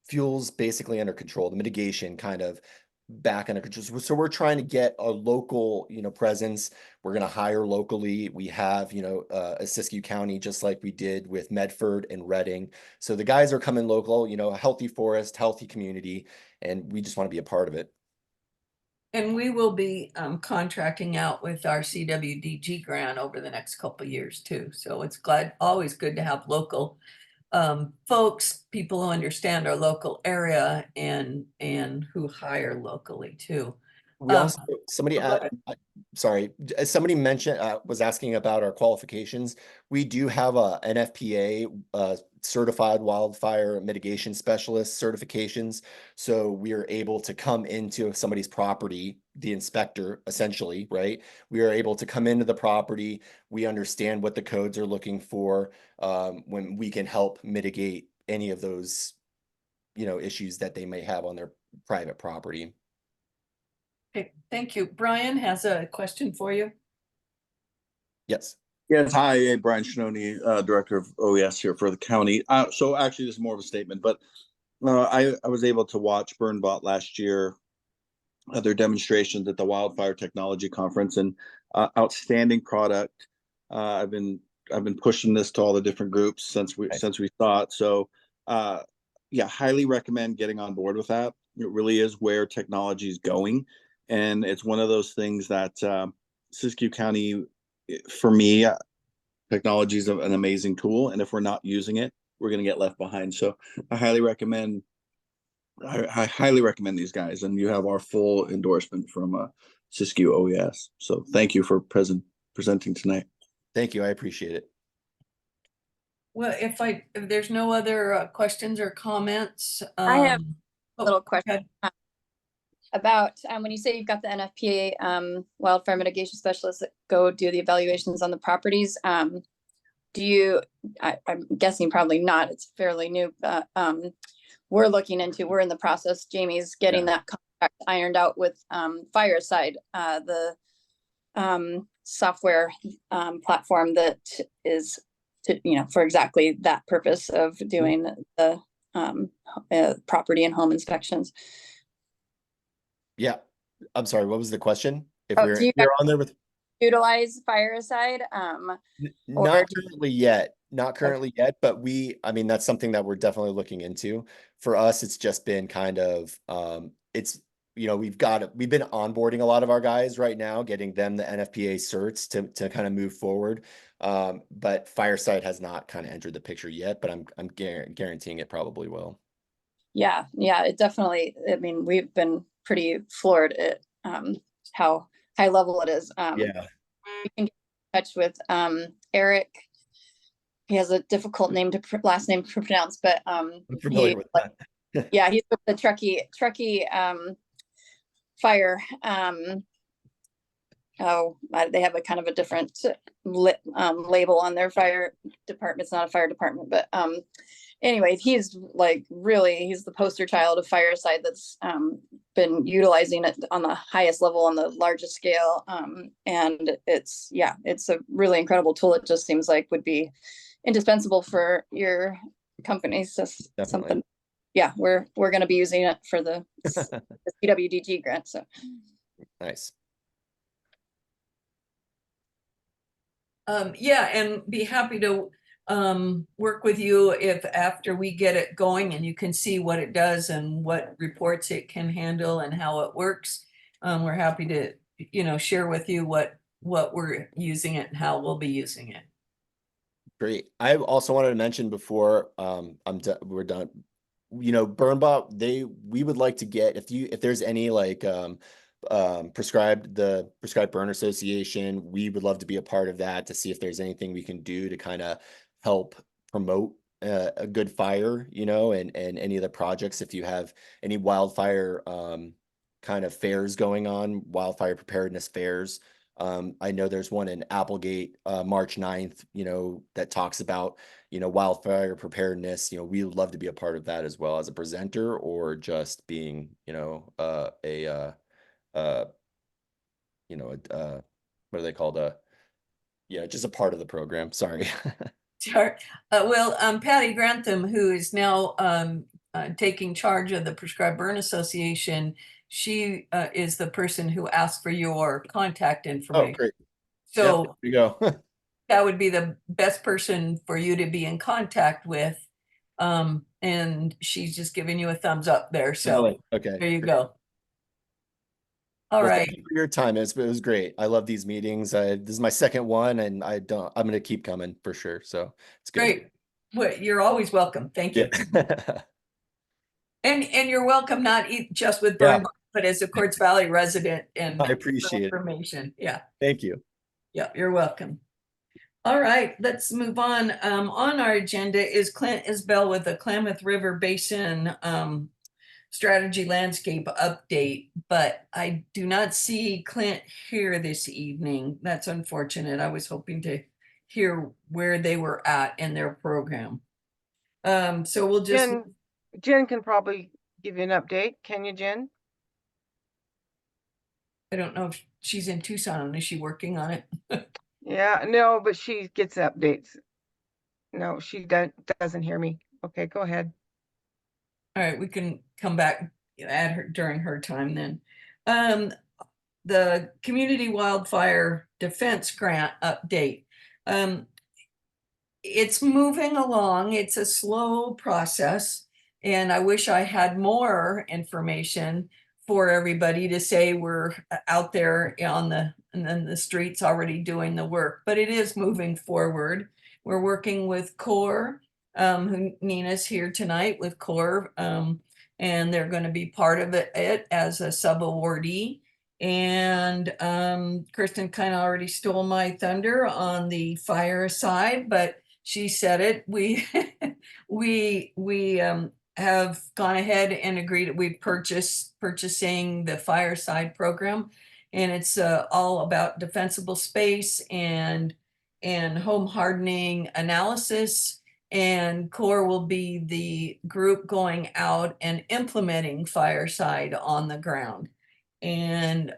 fuels basically under control, the mitigation kind of back under control. So we're trying to get a local, presence. We're going to hire locally. We have, a Siskiyou County, just like we did with Medford and Reading. So the guys are coming local, a healthy forest, healthy community, and we just want to be a part of it. And we will be contracting out with our CWDG grant over the next couple of years too. So it's always good to have local folks, people who understand our local area and who hire locally too. We also, somebody mentioned, was asking about our qualifications. We do have an FPA certified wildfire mitigation specialist certifications. So we are able to come into somebody's property, the inspector essentially, right? We are able to come into the property. We understand what the codes are looking for, when we can help mitigate any of those, issues that they may have on their private property. Okay, thank you. Brian has a question for you. Yes. Yes, hi, Brian Shinoni, Director of OES here for the county. So actually, this is more of a statement, but I was able to watch BurnBot last year, their demonstrations at the Wildfire Technology Conference, and outstanding product. I've been pushing this to all the different groups since we saw it. So yeah, highly recommend getting on board with that. It really is where technology is going, and it's one of those things that Siskiyou County, for me, technology is an amazing tool, and if we're not using it, we're going to get left behind. So I highly recommend these guys, and you have our full endorsement from Siskiyou OES. So thank you for presenting tonight. Thank you. I appreciate it. Well, if there's no other questions or comments. I have a little question ahead. about when you say you've got the NFPA wildfire mitigation specialists that go do the evaluations on the properties. Do you, I'm guessing probably not, it's fairly new, but we're in the process, Jamie's getting that contract ironed out with Fireside, the software platform that is for exactly that purpose of doing the property and home inspections. Yeah. I'm sorry, what was the question? If Oh, we're do you on there with utilize Fireside? Not currently yet. Not currently yet, but I mean, that's something that we're definitely looking into. For us, it's just been kind of, we've been onboarding a lot of our guys right now, getting them the NFPA certs to kind of move forward. But Fireside has not kind of entered the picture yet, but I'm guaranteeing it probably will. Yeah, it definitely, I mean, we've been pretty floored at how high level it is. Yeah. We can get in touch with Eric. He has a difficult last name to pronounce, but I'm familiar with that. yeah, he's with the Truckee Fire. They have a kind of a different label on their fire department. It's not a fire department, but anyway, he's the poster child of Fireside that's been utilizing it on the highest level on the largest scale. And it's a really incredible tool. It just seems like would be indispensable for your company. So something, we're going to be using it for the CWDG grant. So nice. Yeah, and be happy to work with you if after we get it going and you can see what it does and what reports it can handle and how it works. We're happy to, share with you what we're using it and how we'll be using it. Great. I also wanted to mention before we're done, BurnBot, we would like to get, if there's any prescribed burn association, we would love to be a part of that to see if there's anything we can do to kind of help promote a good fire, and any of the projects. If you have any wildfire kind of fairs going on, wildfire preparedness fairs. I know there's one in Applegate, March 9th, that talks about, wildfire preparedness. We would love to be a part of that as well as a presenter or just being, what are they called? Just a part of the program. Sorry. Sure. Patty Grantham, who is now taking charge of the Prescribed Burn Association, she is the person who asked for your contact information. Oh, great. So there you go. that would be the best person for you to be in contact with. And she's just giving you a thumbs up there. So really? Okay. There you go. All right. Thank you for your time. It was great. I love these meetings. This is my second one, and I'm going to keep coming for sure. So it's good. Great. Well, you're always welcome. Thank you. And you're welcome, not just with Burn, but as a Quartz Valley resident and I appreciate information. Yeah. Thank you. Yeah, you're welcome. All right, let's move on. On our agenda is Clint Isbell with the Klamath River Basin strategy landscape update, but I do not see Clint here this evening. That's unfortunate. I was hoping to hear where they were at in their program. So we'll just, Jen can probably give you an update. Can you, Jen? I don't know if she's in Tucson. Is she working on it? Yeah, no, but she gets updates. No, she doesn't hear me. Okay, go ahead. All right, we can come back at her during her time then. The Community Wildfire Defense Grant update. It's moving along. It's a slow process, and I wish I had more information for everybody to say we're out there on the streets already doing the work, but it is moving forward. We're working with CORE, who Nina's here tonight with CORE, and they're going to be part of it as a sub-awardee. And Kristen kind of already stole my thunder on the fire side, but she said it. We have gone ahead and agreed that we purchasing the fireside program, and it's all about defensible space and home hardening analysis. And CORE will be the group going out and implementing fireside on the ground. And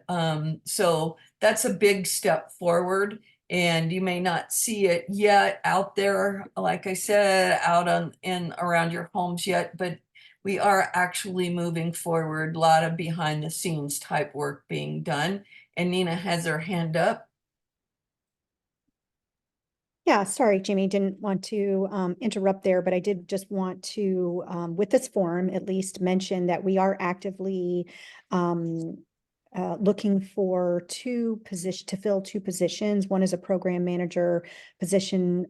so that's a big step forward. And you may not see it yet out there, like I said, out on in around your homes yet, but we are actually moving forward. A lot of behind the scenes type work being done. And Nina has her hand up. Yeah, sorry, Jimmy, didn't want to interrupt there, but I did just want to, with this forum, at least mention that we are actively looking for to fill two positions. One is a program manager position,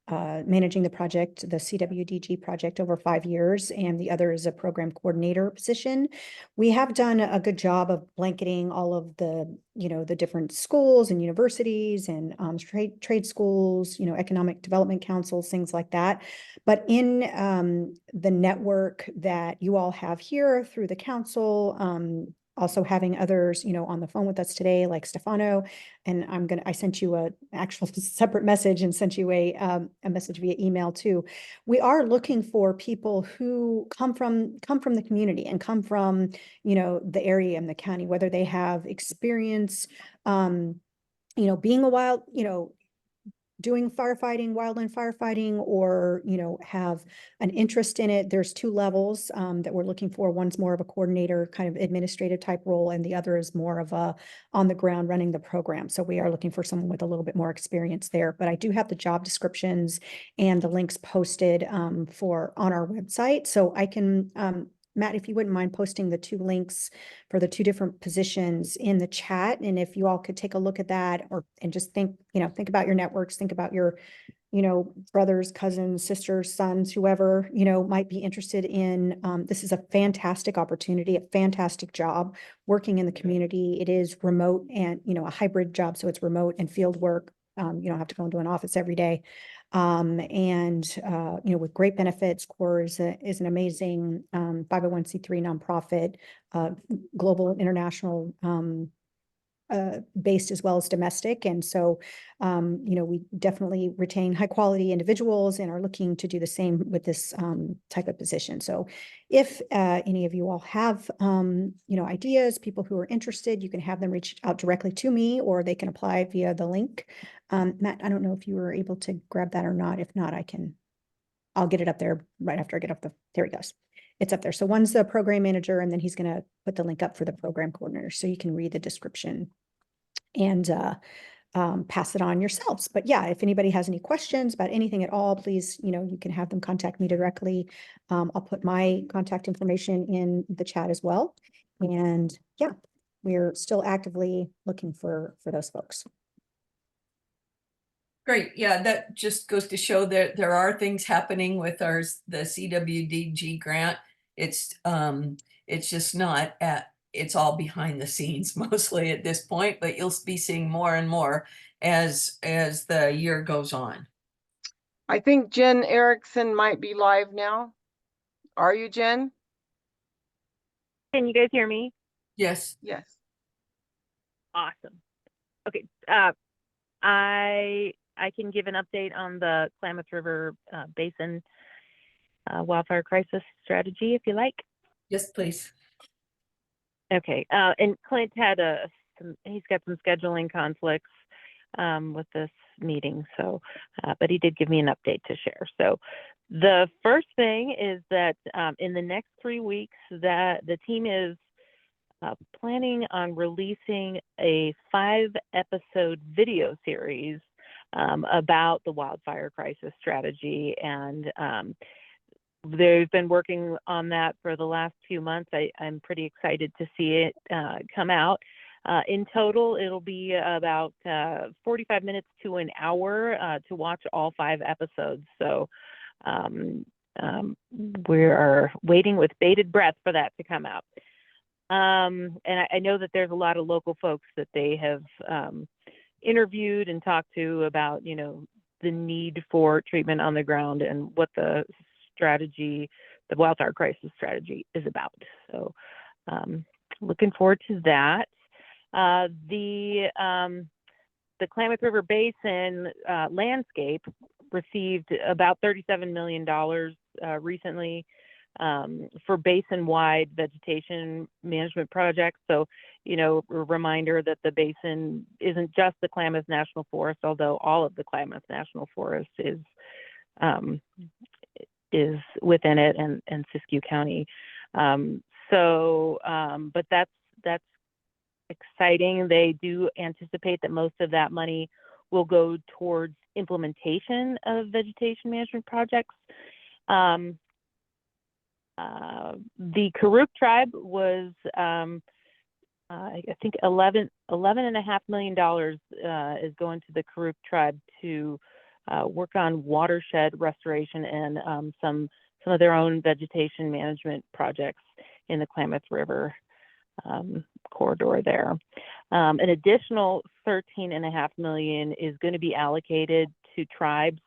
managing the project, the CWDG project over 5 years, and the other is a program coordinator position. We have done a good job of blanketing all of the, the different schools and universities and trade schools, economic development councils, things like that. But in the network that you all have here through the council, also having others, on the phone with us today, like Stefano, and I sent you a actual separate message and sent you a message via email too. We are looking for people who come from the community and come from, the area and the county, whether they have experience, being doing firefighting, wildland firefighting, or, have an interest in it. There's two levels that we're looking for. One's more of a coordinator, kind of administrative type role, and the other is more of a on the ground running the program. So we are looking for someone with a little bit more experience there. But I do have the job descriptions and the links posted on our website. So I can, Matt, if you wouldn't mind posting the two links for the two different positions in the chat. And if you all could take a look at that and just think about your networks, think about your, brothers, cousins, sisters, sons, whoever, might be interested in, this is a fantastic opportunity, a fantastic job working in the community. It is remote and, a hybrid job. So it's remote and field work. You don't have to go into an office every day. With great benefits. CORE is an amazing 501c3 nonprofit, global and international based as well as domestic. And so, we definitely retain high quality individuals and are looking to do the same with this type of position. So if any of you all have, ideas, people who are interested, you can have them reach out directly to me, or they can apply via the link. Matt, I don't know if you were able to grab that or not. If not, I'll get it up there right after I get off there he goes. It's up there. So one's the program manager, and then he's going to put the link up for the program coordinator, so you can read the description and pass it on yourselves. But yeah, if anybody has any questions about anything at all, please, you can have them contact me directly. I'll put my contact information in the chat as well. And yeah, we're still actively looking for those folks. Great. Yeah, that just goes to show that there are things happening with the CWDG grant. It's just not it's all behind the scenes mostly at this point, but you'll be seeing more and more as the year goes on. I think Jen Erickson might be live now. Are you, Jen? Can you guys hear me? Yes. Yes. Awesome. Okay. I can give an update on the Klamath River Basin wildfire crisis strategy if you like. Yes, please. Okay. And Clint had he's got some scheduling conflicts with this meeting, so but he did give me an update to share. So the first thing is that in the next 3 weeks that the team is planning on releasing a 5-episode video series about the wildfire crisis strategy, and they've been working on that for the last few months. I'm pretty excited to see it come out. In total, it'll be about 45 minutes to an hour to watch all 5 episodes. So we are waiting with bated breath for that to come out. And I know that there's a lot of local folks that they have interviewed and talked to about, the need for treatment on the ground and what the wildfire crisis strategy is about. So looking forward to that. The Klamath River Basin landscape received about $37 million recently for basin-wide vegetation management projects. So, a reminder that the basin isn't just the Klamath National Forest, although all of the Klamath National Forest is within it, and Siskiyou County. But that's exciting. They do anticipate that most of that money will go towards implementation of vegetation management projects. The Karuk tribe was, I think $11.5 million is going to the Karuk tribe to work on watershed restoration and some of their own vegetation management projects in the Klamath River corridor there. An additional $13.5 million is going to be allocated to tribes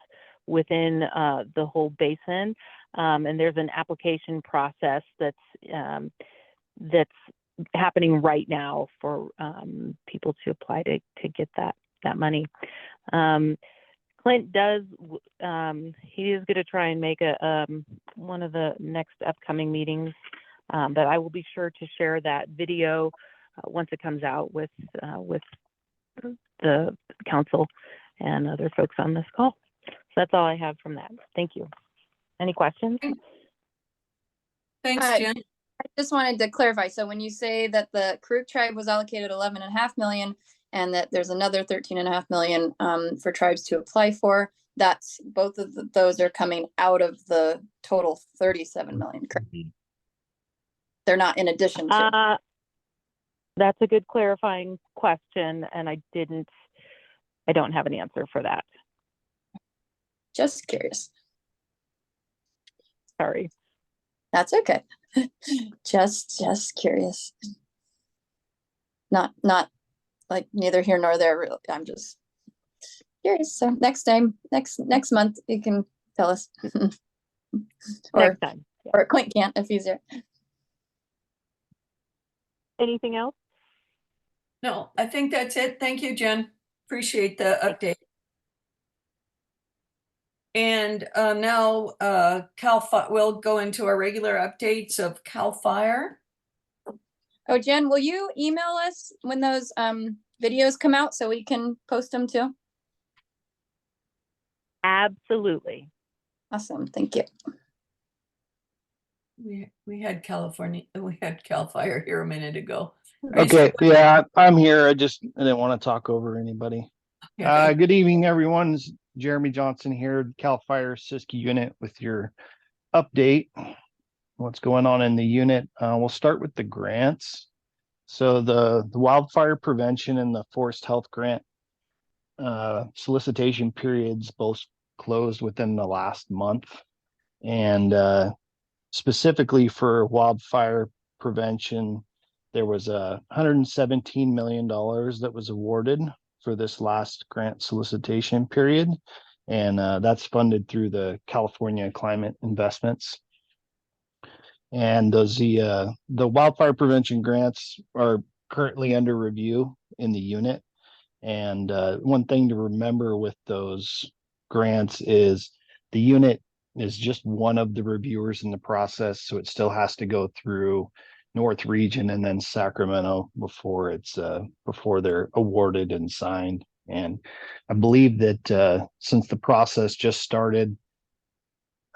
within the whole basin. And there's an application process that's happening right now for people to apply to get that money. Clint does, he is going to try and make one of the next upcoming meetings, but I will be sure to share that video once it comes out with the council and other folks on this call. So that's all I have from that. Thank you. Any questions? Thanks, Jen. I just wanted to clarify. So when you say that the Karuk tribe was allocated 11.5 million and that there's another 13.5 million for tribes to apply for, that's both of those are coming out of the total 37 million, correct? They're not in addition to. That's a good clarifying question, and I don't have an answer for that. Just curious. Sorry. That's okay. just curious. Not like neither here nor there, really. I'm just curious. So next month you can tell us. Next time. Yeah. Or Clint can't if he's here. Anything else? No, I think that's it. Thank you, Jen. Appreciate the update. And now we'll go into our regular updates of CAL FIRE. Oh, Jen, will you email us when those videos come out so we can post them too? Absolutely. Awesome. Thank you. We had CAL FIRE here a minute ago. Okay, yeah, I'm here. I didn't want to talk over anybody. Okay. Good evening, everyone. It's Jeremy Johnson here, CAL FIRE Siskiyou unit with your update. What's going on in the unit? We'll start with the grants. So the wildfire prevention and the forest health grant solicitation periods both closed within the last month. And specifically for wildfire prevention, there was $117 million that was awarded for this last grant solicitation period. And that's funded through the California Climate Investments. And the wildfire prevention grants are currently under review in the unit. And one thing to remember with those grants is the unit is just one of the reviewers in the process, so it still has to go through North Region and then Sacramento before they're awarded and signed. And I believe that since the process just started,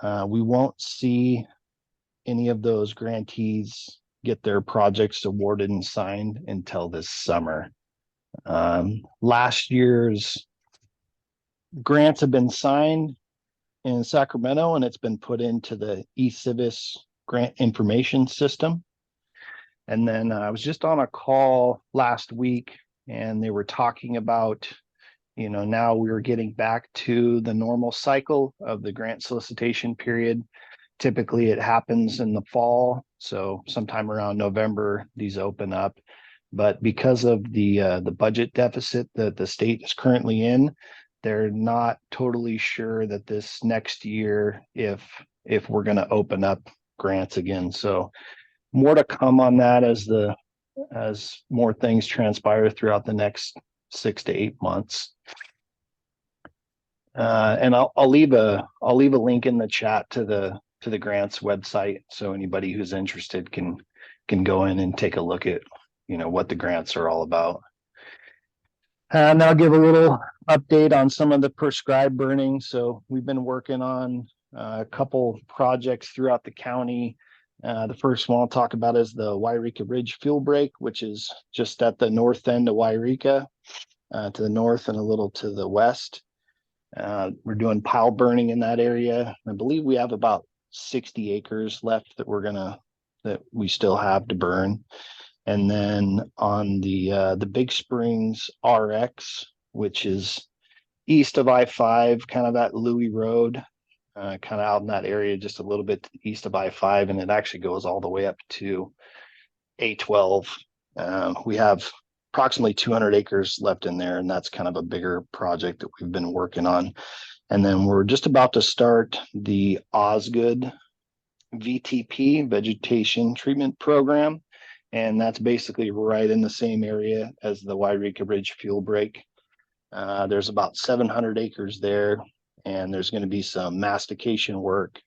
we won't see any of those grantees get their projects awarded and signed until this summer. Last year's grants have been signed in Sacramento, and it's been put into the eCivis grant information system. And then I was just on a call last week, and they were talking about, now we were getting back to the normal cycle of the grant solicitation period. Typically it happens in the fall, so sometime around November these open up. But because of the budget deficit that the state is currently in, they're not totally sure that this next year if we're going to open up grants again. So more to come on that as more things transpire throughout the next 6 to 8 months. And I'll leave a link in the chat to the grants website, so anybody who's interested can go in and take a look at what the grants are all about. And I'll give a little update on some of the prescribed burning. So we've been working on a couple projects throughout the county. The first one I'll talk about is the Wairika Ridge fuel break, which is just at the north end of Wairika, to the north and a little to the west. We're doing pile burning in that area. I believe we have about 60 acres left that we still have to burn. And then on the Big Springs RX, which is east of I-5, kind of that Louis Road, kind of out in that area, just a little bit east of I-5, and it actually goes all the way up to A12. We have approximately 200 acres left in there, and that's kind of a bigger project that we've been working on. And then we're just about to start the Osgood VTP, Vegetation Treatment Program. And that's basically right in the same area as the Wairika Ridge fuel break. There's about 700 acres there, and there's going to be some mastication work,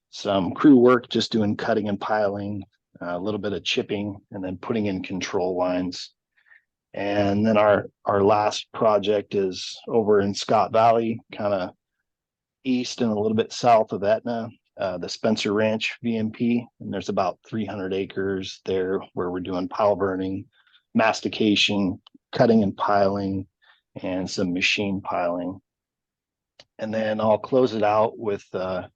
some crew work, just doing cutting and piling, a little bit of chipping, and then putting in control lines. And then our last project is over in Scott Valley, kind of east and a little bit south of Etna. The Spencer Ranch VMP, and there's about 300 acres there where we're doing pile burning, mastication, cutting and piling, and some machine piling. And then I'll close it out with a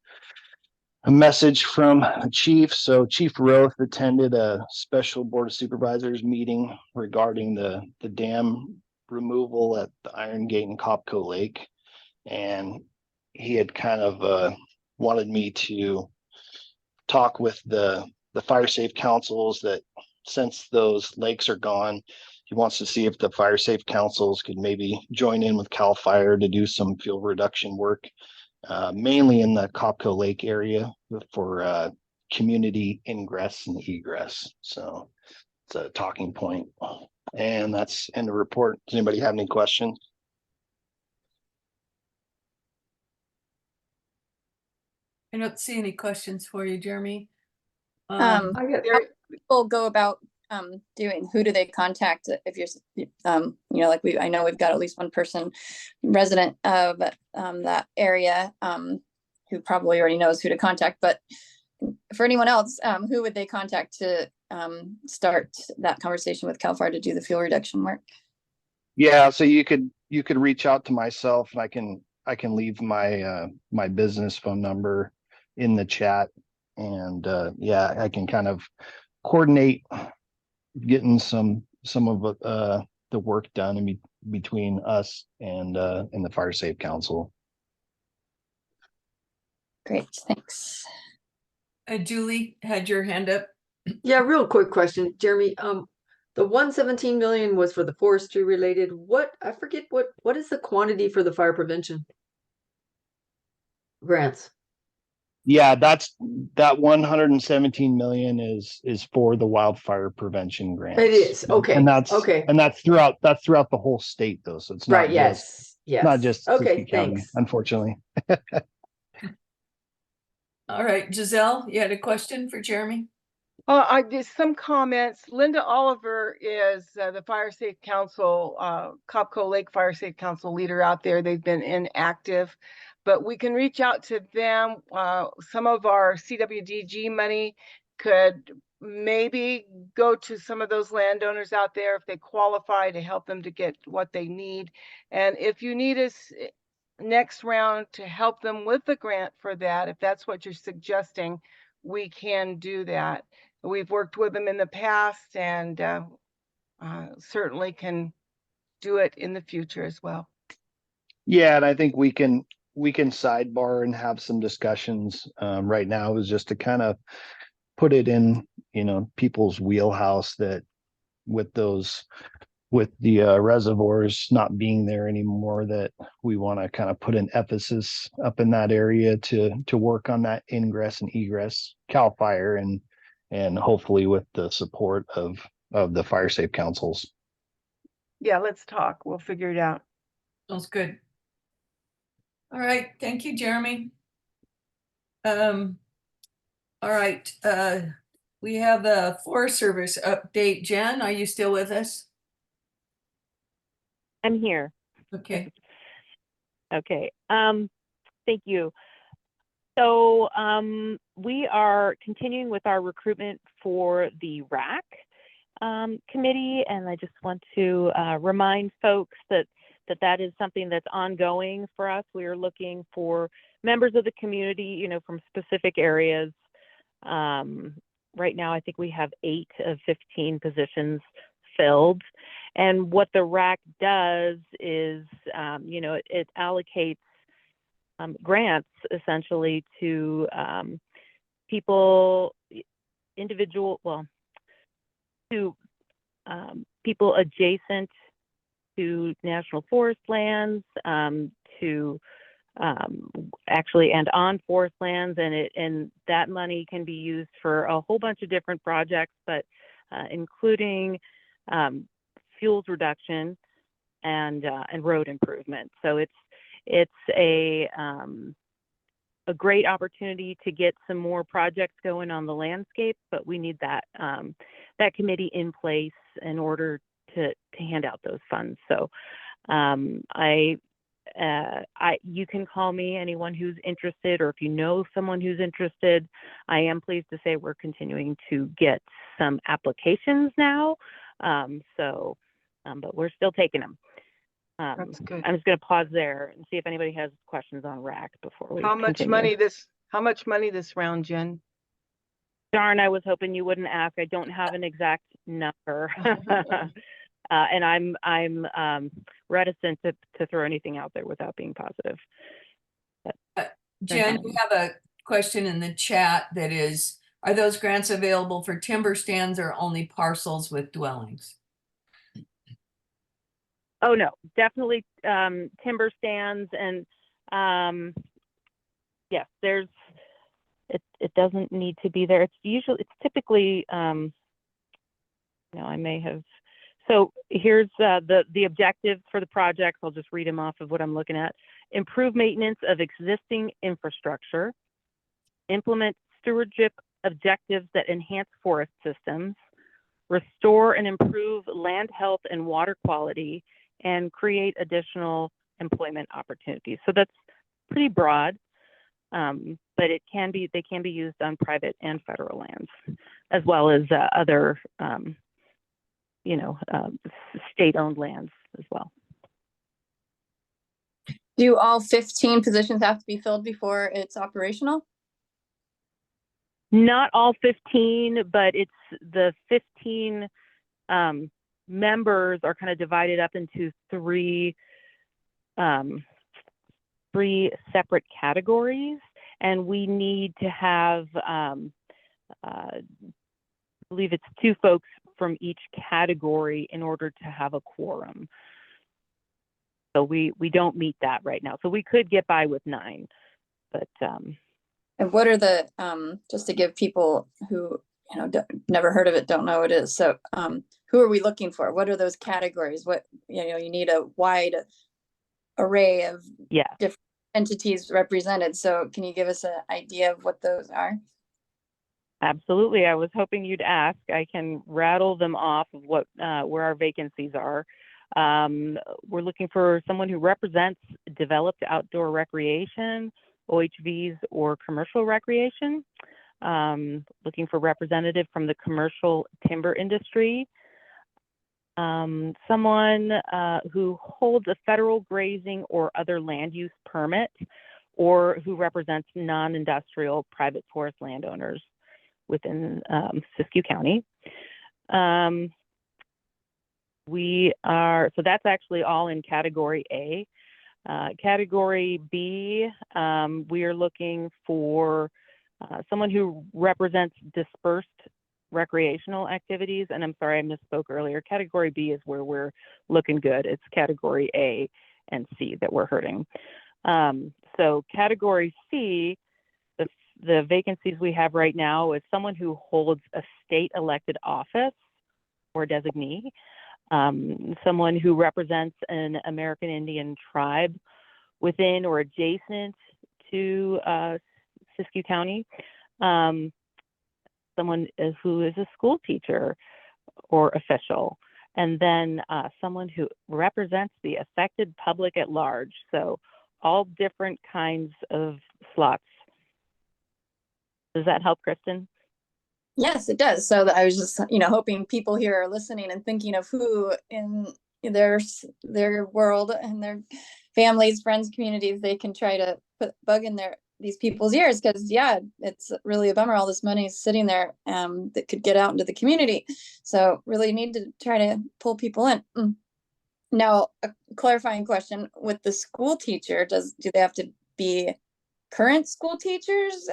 message from the chief. So Chief Roth attended a special Board of Supervisors meeting regarding the dam removal at the Iron Gate and Copco Lake. And he had kind of wanted me to talk with the fire safe councils that since those lakes are gone, he wants to see if the fire safe councils could maybe join in with CAL FIRE to do some fuel reduction work, mainly in the Copco Lake area for community ingress and egress. So it's a talking point. And that's in the report. Does anybody have any questions? I don't see any questions for you, Jeremy. How do people go about doing? Who do they contact if you're like I know we've got at least one person resident of that area who probably already knows who to contact, but for anyone else, who would they contact to start that conversation with CAL FIRE to do the fuel reduction work? Yeah, so you could reach out to myself, and I can leave my my business phone number in the chat, and yeah, I can kind of coordinate getting some of the work done in between us and the Fire Safe Council. Great, thanks. Julie had your hand up. Yeah, real quick question, Jeremy. The 117 million was for the forestry related. What, I forget what is the quantity for the fire prevention grants? Yeah, that 117 million is for the wildfire prevention grants. It is. Okay. And that's okay. and that's throughout the whole state though. So it's not Right. Yes. Yes. not just Okay. Siskiyou County, Thanks. unfortunately. All right, Giselle, you had a question for Jeremy? I did some comments. Linda Oliver is the Fire Safe Council, Copco Lake Fire Safe Council leader out there. They've been inactive, but we can reach out to them. Some of our CWDG money could maybe go to some of those landowners out there if they qualify, to help them to get what they need. And if you need us next round to help them with the grant for that, if that's what you're suggesting, we can do that. We've worked with them in the past, and certainly can do it in the future as well. Yeah, and I think we can sidebar and have some discussions. Right now is just to kind of put it in, people's wheelhouse, that with the reservoirs not being there anymore, that we want to kind of put an emphasis up in that area to work on that ingress and egress CAL FIRE, and hopefully with the support of the fire safe councils. Yeah, let's talk. We'll figure it out. Sounds good. All right, thank you, Jeremy. All right, we have a Forest Service update. Jen, are you still with us? I'm here. Okay. Okay. Thank you. So we are continuing with our recruitment for the RAC committee, and I just want to remind folks that is something that's ongoing for us. We are looking for members of the community, from specific areas. Right now, I think we have 8 of 15 positions filled. And what the RAC does is, it allocates grants essentially to people adjacent to national forest lands, to actually and on forest lands, and that money can be used for a whole bunch of different projects, but including fuels reduction and road improvement. So it's a great opportunity to get some more projects going on the landscape, but we need that committee in place in order to hand out those funds. So you can call me, anyone who's interested, or if you know someone who's interested. I am pleased to say we're continuing to get some applications now. But we're still taking them. That's good. I'm just going to pause there and see if anybody has questions on RAC before we How much money this round, Jen? Darn, I was hoping you wouldn't ask. I don't have an exact number. And I'm reticent to throw anything out there without being positive. Jen, we have a question in the chat that is, are those grants available for timber stands or only parcels with dwellings? Oh no, definitely timber stands, and yes, it doesn't need to be there. It's typically I may have. So here's the objectives for the projects. I'll just read them off of what I'm looking at. Improve maintenance of existing infrastructure, implement stewardship objectives that enhance forest systems, restore and improve land health and water quality, and create additional employment opportunities. So that's pretty broad, but they can be used on private and federal lands, as well as other state-owned lands as well. Do all 15 positions have to be filled before it's operational? Not all 15, but it's the 15 members are kind of divided up into three separate categories, and we need to have I believe it's 2 folks from each category in order to have a quorum. So we don't meet that right now. So we could get by with 9, but And what are the, just to give people who, never heard of it, don't know what it is. So who are we looking for? What are those categories? What, you need a wide array of different entities represented. So can you give us an idea of what those are? Absolutely. I was hoping you'd ask. I can rattle them off of what where our vacancies are. We're looking for someone who represents developed outdoor recreation, OHVs, or commercial recreation. Looking for representative from the commercial timber industry. Someone who holds a federal grazing or other land use permit, or who represents non-industrial private forest landowners within Siskiyou County. So that's actually all in category A. Category B, we are looking for someone who represents dispersed recreational activities. And I'm sorry, I misspoke earlier. Category B is where we're looking good. It's category A and C that we're hurting. So category C, the vacancies we have right now is someone who holds a state elected office or designee, someone who represents an American Indian tribe within or adjacent to Siskiyou County, someone who is a school teacher or official, and then someone who represents the affected public at large. So all different kinds of slots. Does that help, Kristen? Yes, it does. So I was just, hoping people here are listening and thinking of who in their world and their families, friends, communities, they can try to put bug in these people's ears, because it's really a bummer. All this money is sitting there that could get out into the community. So really need to try to pull people in. Now, a clarifying question with the school teacher, do they have to be current school teachers?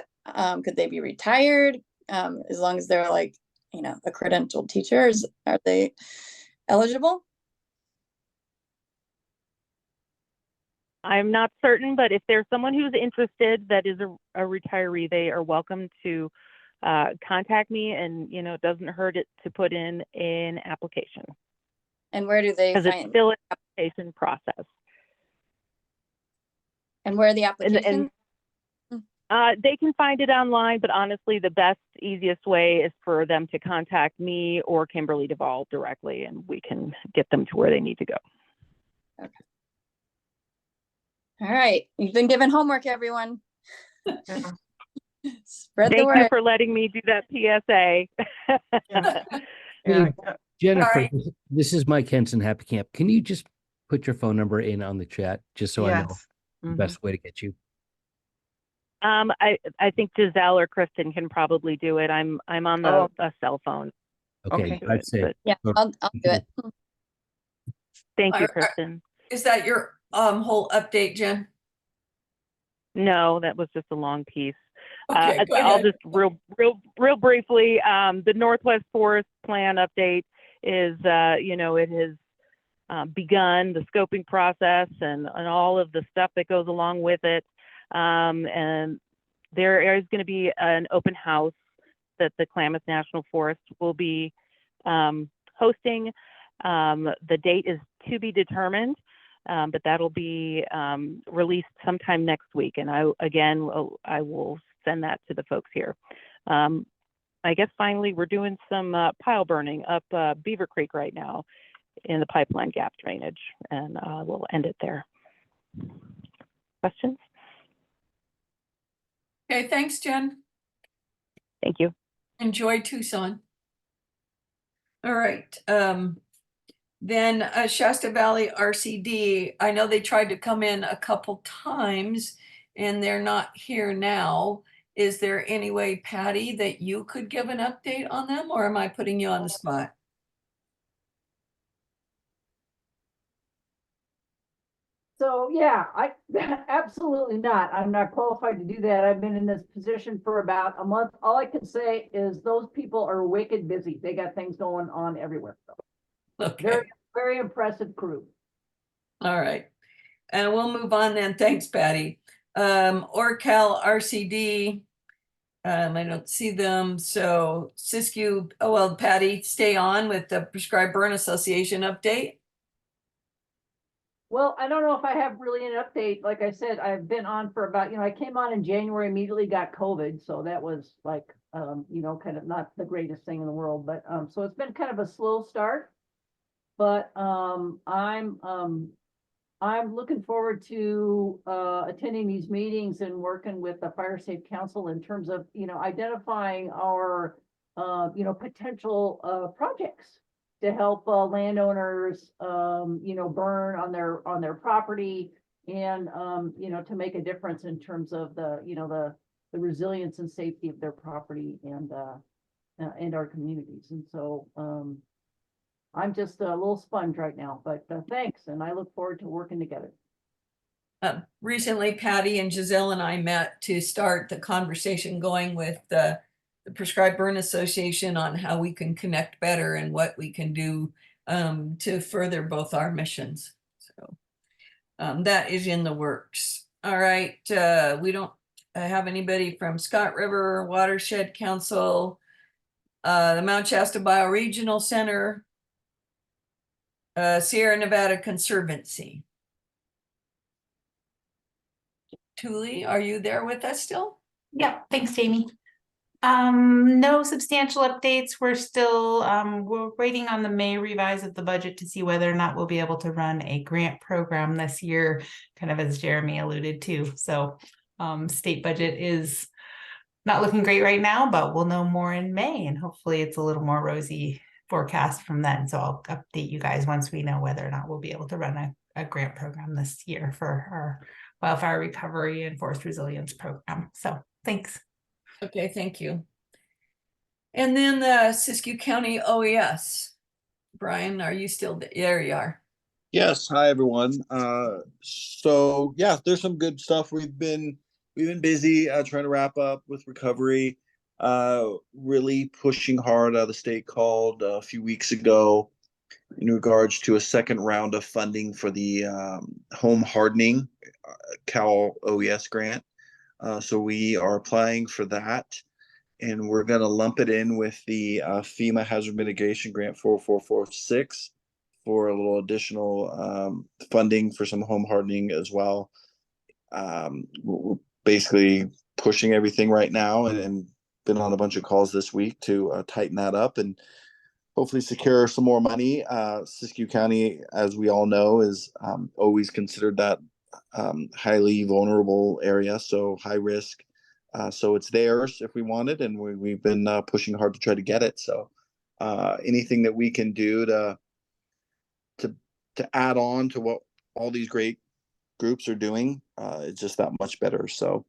Could they be retired? As long as they're like, a credentialed teachers, are they eligible? I'm not certain, but if there's someone who's interested that is a retiree, they are welcome to contact me, and it doesn't hurt it to put in an application. And where do they find? Because it's still an application process. And where are the applications? They can find it online, but honestly, the best, easiest way is for them to contact me or Kimberly Duvall directly, and we can get them to where they need to go. Okay. All right. You've been given homework, everyone. Spread the word. Thank you for letting me do that PSA. Hey, Jennifer, this is Mike Henson, Happy Camp. Can you just put your phone number in on the chat, just so I know the best way to get you? I think Giselle or Kristen can probably do it. I'm on a cell phone. Okay, I'd say. Yeah, I'll do it. Thank you, Kristen. Is that your whole update, Jen? No, that was just a long piece. Okay, go I'll ahead. just real briefly. The Northwest Forest Plan update is, it has begun the scoping process and all of the stuff that goes along with it. And there is going to be an open house that the Klamath National Forest will be hosting. The date is to be determined, but that'll be released sometime next week. And I will send that to the folks here. I guess finally, we're doing some pile burning up Beaver Creek right now in the pipeline gap drainage, and we'll end it there. Questions? Okay, thanks, Jen. Thank you. Enjoy Tucson. All right. Then Shasta Valley RCD, I know they tried to come in a couple times and they're not here now. Is there any way, Patty, that you could give an update on them, or am I putting you on the spot? So yeah, I absolutely not. I'm not qualified to do that. I've been in this position for about a month. All I can say is those people are wicked busy. They got things going on everywhere. Okay. Very, very impressive crew. All right. And we'll move on then. Thanks, Patty. Orcal RCD. I don't see them. So Siskiyou, oh, well, Patty, stay on with the Prescribed Burn Association update. Well, I don't know if I have really an update. Like I said, I've been on for about, I came on in January, immediately got COVID. So that was like, kind of not the greatest thing in the world, but, so it's been kind of a slow start. But, I'm looking forward to, attending these meetings and working with the Fire Safe Council in terms of, identifying our, potential, projects to help landowners, burn on their property and, to make a difference in terms of the resilience and safety of their property and our communities. And so, I'm just a little sponge right now, but thanks. And I look forward to working together. Recently, Patty and Giselle and I met to start the conversation going with the Prescribed Burn Association on how we can connect better and what we can do to further both our missions. So that is in the works. All right. We don't have anybody from Scott River Watershed Council, the Mount Shasta Bioregional Center, Sierra Nevada Conservancy. Thule, are you there with us still? Yeah, thanks, Jamie. No substantial updates. We're still we're waiting on the May revise of the budget to see whether or not we'll be able to run a grant program this year, kind of as Jeremy alluded to. So state budget is not looking great right now, but we'll know more in May, and hopefully it's a little more rosy forecast from then. So I'll update you guys once we know whether or not we'll be able to run a grant program this year for our wildfire recovery and forest resilience program. So thanks. Okay, thank you. And then the Siskiyou County OES. Brian, are you still there? There you are. Yes, hi everyone. So yeah, there's some good stuff. We've been busy trying to wrap up with recovery. Really pushing hard. The state called a few weeks ago in regards to a second round of funding for the home hardening Cal OES grant. So we are applying for that, and we're going to lump it in with the FEMA Hazard Mitigation Grant 4446 for a little additional funding for some home hardening as well. We're basically pushing everything right now, and been on a bunch of calls this week to tighten that up and hopefully secure some more money. Siskiyou County, as we all know, is always considered that highly vulnerable area, so high risk. So it's theirs if we want it, and we've been pushing hard to try to get it. So anything that we can do to add on to what all these great groups are doing, it's just that much better. So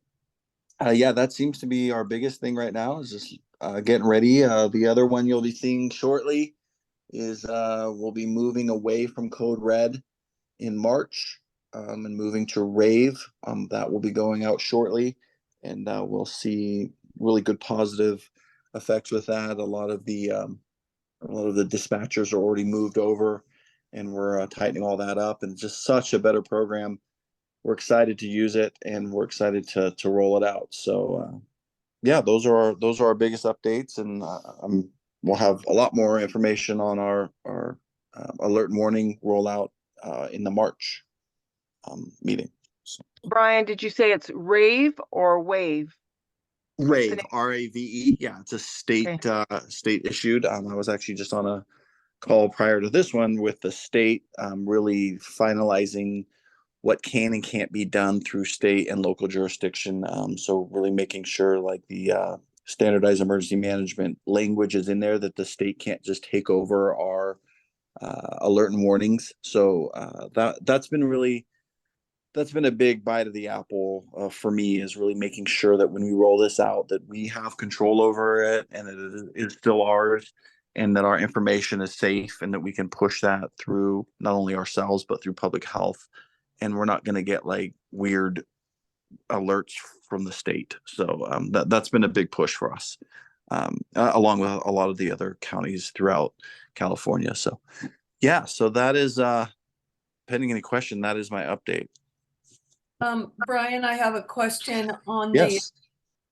yeah, that seems to be our biggest thing right now, is just getting ready. The other one you'll be seeing shortly is we'll be moving away from Code Red in March and moving to Rave. That will be going out shortly, and we'll see really good positive effects with that. A lot of the dispatchers are already moved over, and we're tightening all that up, and just such a better program. We're excited to use it, and we're excited to roll it out. So yeah, those are our biggest updates, and we'll have a lot more information on our alert and warning rollout in the March meeting. So. Brian, did you say it's Rave or Wave? Rave, RAVE. Yeah, it's a state state issued. I was actually just on a call prior to this one with the state, really finalizing what can and can't be done through state and local jurisdiction. So really making sure like the standardized emergency management language is in there, that the state can't just take over our alert and warnings. So that's been a big bite of the apple for me, is really making sure that when we roll this out, that we have control over it, and that it is still ours, and that our information is safe, and that we can push that through not only ourselves but through public health and we're not going to get like weird alerts from the state. So that's been a big push for us, along with a lot of the other counties throughout California. So yeah, so that is pending any question, that is my update. Brian, I have a question on Yes.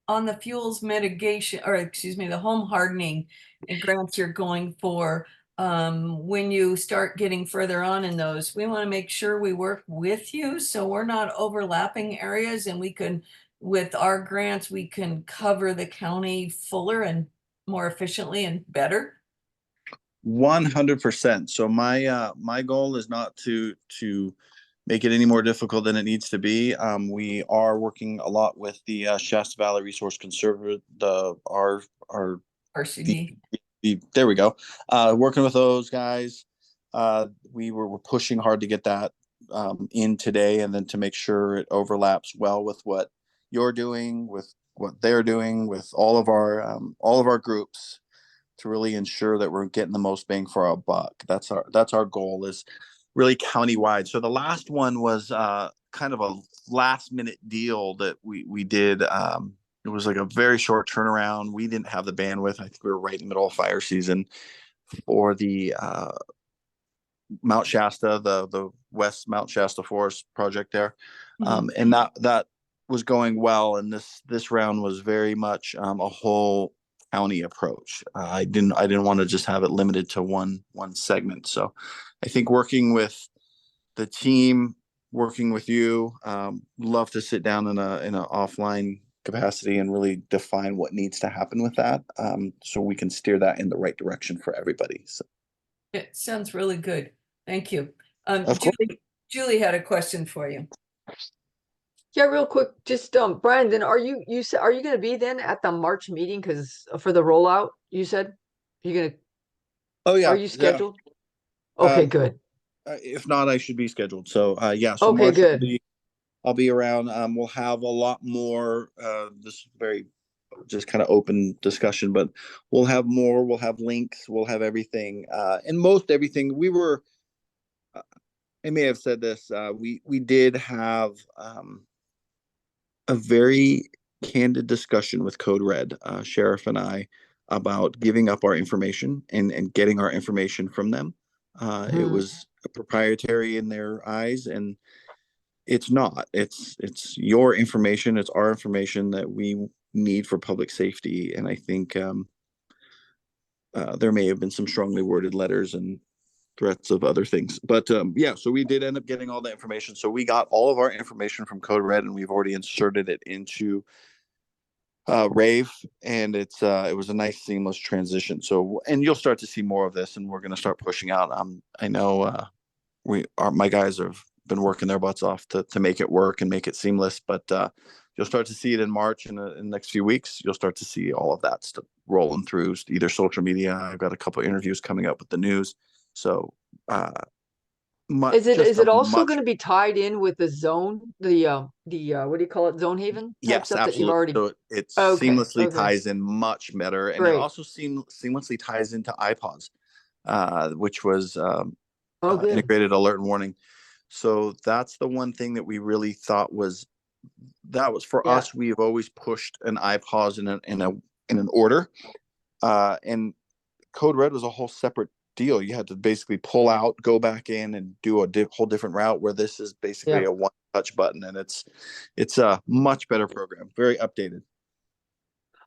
the fuels mitigation, or excuse me, the home hardening and grants you're going for. When you start getting further on in those, we want to make sure we work with you so we're not overlapping areas, and we can, with our grants, we can cover the county fuller and more efficiently and better. 100%. So my goal is not to make it any more difficult than it needs to be. We are working a lot with the Shasta Valley Resource Conservancy, our RCD. There we go. Working with those guys. We're pushing hard to get that in today, and then to make sure it overlaps well with what you're doing, with what they're doing, with all of our groups, to really ensure that we're getting the most bang for our buck. That's our goal, is really countywide. So the last one was kind of a last minute deal that we did. It was like a very short turnaround. We didn't have the bandwidth. I think we were right in the middle of fire season for the Mount Shasta, the West Mount Shasta Forest project there. And that was going well. And this round was very much a whole county approach. I didn't want to just have it limited to one segment. So I think working with the team, working with you, love to sit down in a offline capacity and really define what needs to happen with that, so we can steer that in the right direction for everybody. So It sounds really good. Thank you. Of course. Julie had a question for you. Yeah, real quick, just Brian, then are you going to be then at the March meeting? Because for the rollout, you said you're going to. Oh yeah. Are you scheduled? Yeah. Okay, good. If not, I should be scheduled. So yeah. So Okay, March good. I'll be around. We'll have a lot more. This very just kind of open discussion, but we'll have more. We'll have links. We'll have everything. And most everything we were. I may have said this. We did have a very candid discussion with Code Red, Sheriff and I, about giving up our information and getting our information from them. It was proprietary in their eyes, and it's not. It's your information. It's our information that we need for public safety. And I think there may have been some strongly worded letters and threats of other things, but yeah, so we did end up getting all the information. So we got all of our information from Code Red, and we've already inserted it into Rave, and it was a nice seamless transition. So, and you'll start to see more of this, and we're going to start pushing out. I know my guys have been working their butts off to make it work and make it seamless, but you'll start to see it in March. In the next few weeks, you'll start to see all of that stuff rolling through either social media. I've got a couple of interviews coming up with the news. So is it also going to be tied in with the zone, the what do you call it, Zone Haven type Yes, stuff that you've absolutely. already. So it Okay, seamlessly okay. ties in much better, and it Great. also seamlessly ties into iPods, which was good. integrated alert and warning. So that's the one thing that we really thought was for us. We've always pushed an iPause in an order, and Code Red was a whole separate deal. You had to basically pull out, go back in, and do a whole different route, where this is basically a one touch button, and it's a much better program, very updated.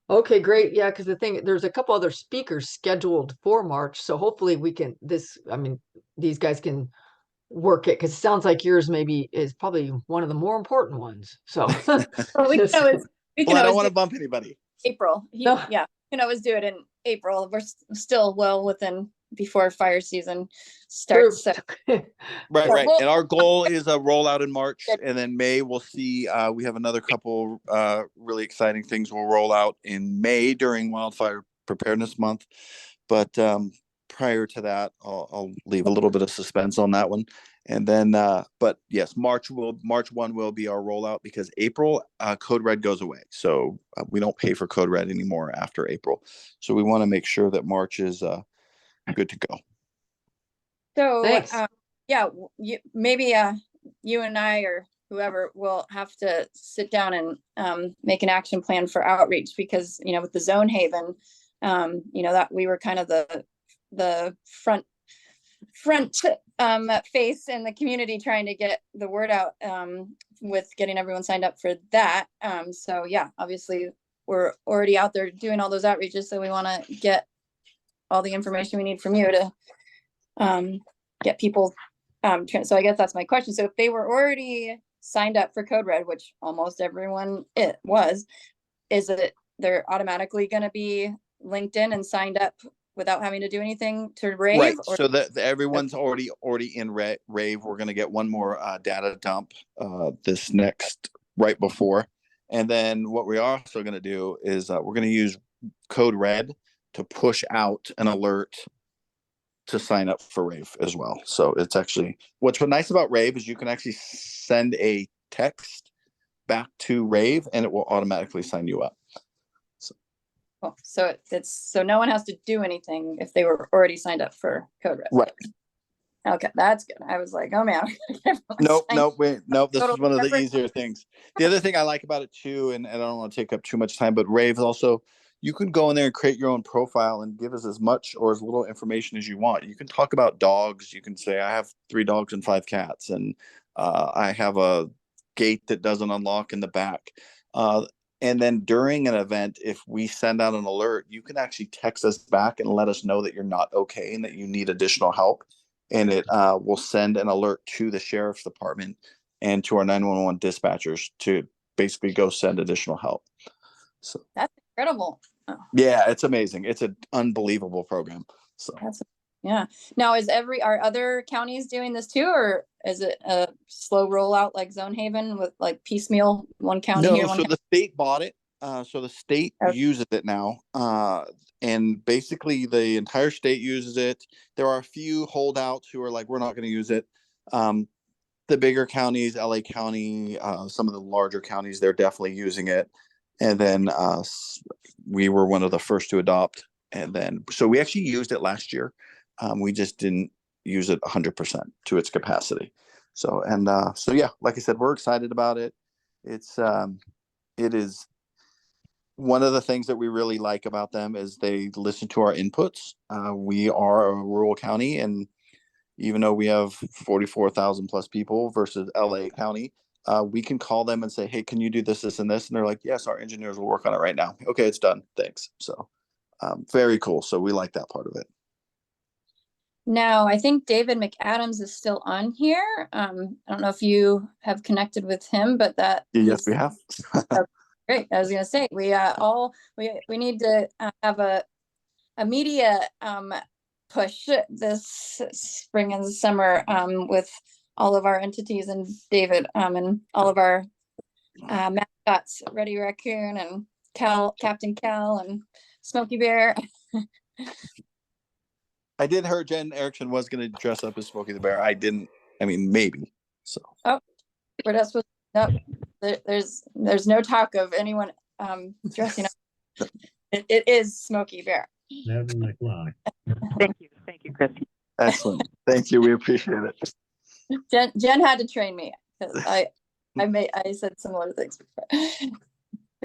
Okay, great. Yeah, because there's a couple other speakers scheduled for March, so hopefully these guys can work it, because it sounds like yours maybe is probably one of the more important ones. So Well, we can I don't always want to do bump anybody. April. Yeah, we can always do it in April. We're still well within before fire season starts. So. Right. And our goal is a rollout in March, and then May we'll see. We have another couple really exciting things we'll roll out in May during Wildfire Preparedness Month. But prior to that, I'll leave a little bit of suspense on that one. And then, but yes, March 1 will be our rollout, because April Code Red goes away. So we don't pay for Code Red anymore after April. So we want to make sure that March is good to go. So maybe you and I or whoever will have to sit down and make an action plan for outreach, because, you know, with the Zone Haven, you know, that we were kind of the front face in the community trying to get the word out with getting everyone signed up for that. So yeah, obviously we're already out there doing all those outreaches, so we want to get all the information we need from you to get people. So I guess that's my question. So if they were already signed up for Code Red, which almost everyone is it they're automatically going to be linked in and signed up without having to do anything to Rave? Right. Or So that everyone's already in Rave. We're going to get one more data dump this next right before. And then what we're also going to do is we're going to use Code Red to push out an alert to sign up for Rave as well. So it's actually, what's nice about Rave is you can actually send a text back to Rave and it will automatically sign you up. Cool. So it's so no one has to do anything if they were already signed up for Code Red. Right. Okay, that's good. I was like, oh man. Nope. This Total is one of the separate. easier things. The other thing I like about it too, and I don't want to take up too much time, but Rave is also, you can go in there and create your own profile and give us as much or as little information as you want. You can talk about dogs. You can say, I have 3 dogs and 5 cats, and I have a gate that doesn't unlock in the back. And then during an event, if we send out an alert, you can actually text us back and let us know that you're not okay and that you need additional help. And it will send an alert to the sheriff's department and to our 911 dispatchers to basically go send additional help. So That's incredible. Oh, yeah, it's amazing. It's an unbelievable program. So yeah. Now are other counties doing this too, or is it a slow rollout like Zone Haven with like piecemeal, one county here, one so county? the state bought it. So the state uses it now. And basically the entire state uses it. There are a few holdouts who are like, we're not going to use it. The bigger counties, LA County, some of the larger counties, they're definitely using it. And then we were one of the first to adopt. And then, so we actually used it last year. We just didn't use it 100% to its capacity. So, and so, yeah, like I said, we're excited about it. It is one of the things that we really like about them is they listen to our inputs. We are a rural county, and even though we have 44,000 plus people versus LA County, we can call them and say, hey, can you do this, this, and this? And they're like, yes, our engineers will work on it right now. Okay, it's done. Thanks. So very cool. So we like that part of it. Now, I think David McAdams is still on here. I don't know if you have connected with him, but Yes, we have. Great. I was going to say, we need to have a media push this spring and summer with all of our entities and David and all of our mascots, Ready Raccoon and Captain Cal and Smokey Bear. I did hear Jen Erickson was going to dress up as Smokey the Bear. I didn't. I mean, maybe. So. Oh, we're not supposed to. No, there's no talk of anyone dressing up. It is Smokey Bear. Thank you, Chris. Excellent. Thank you. We appreciate it. Jen had to train me because I said similar things before.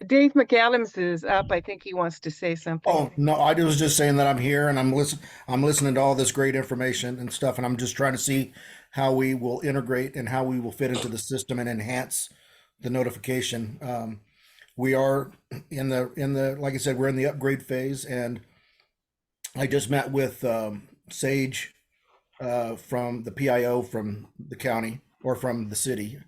Dave McAdams is up. I think he wants to say something. Oh, no, I was just saying that I'm here and I'm listening to all this great information and stuff, and I'm just trying to see how we will integrate and how we will fit into the system and enhance the notification. We are in the like I said, we're in the upgrade phase, and I just met with Sage from the PIO from the county or from the city,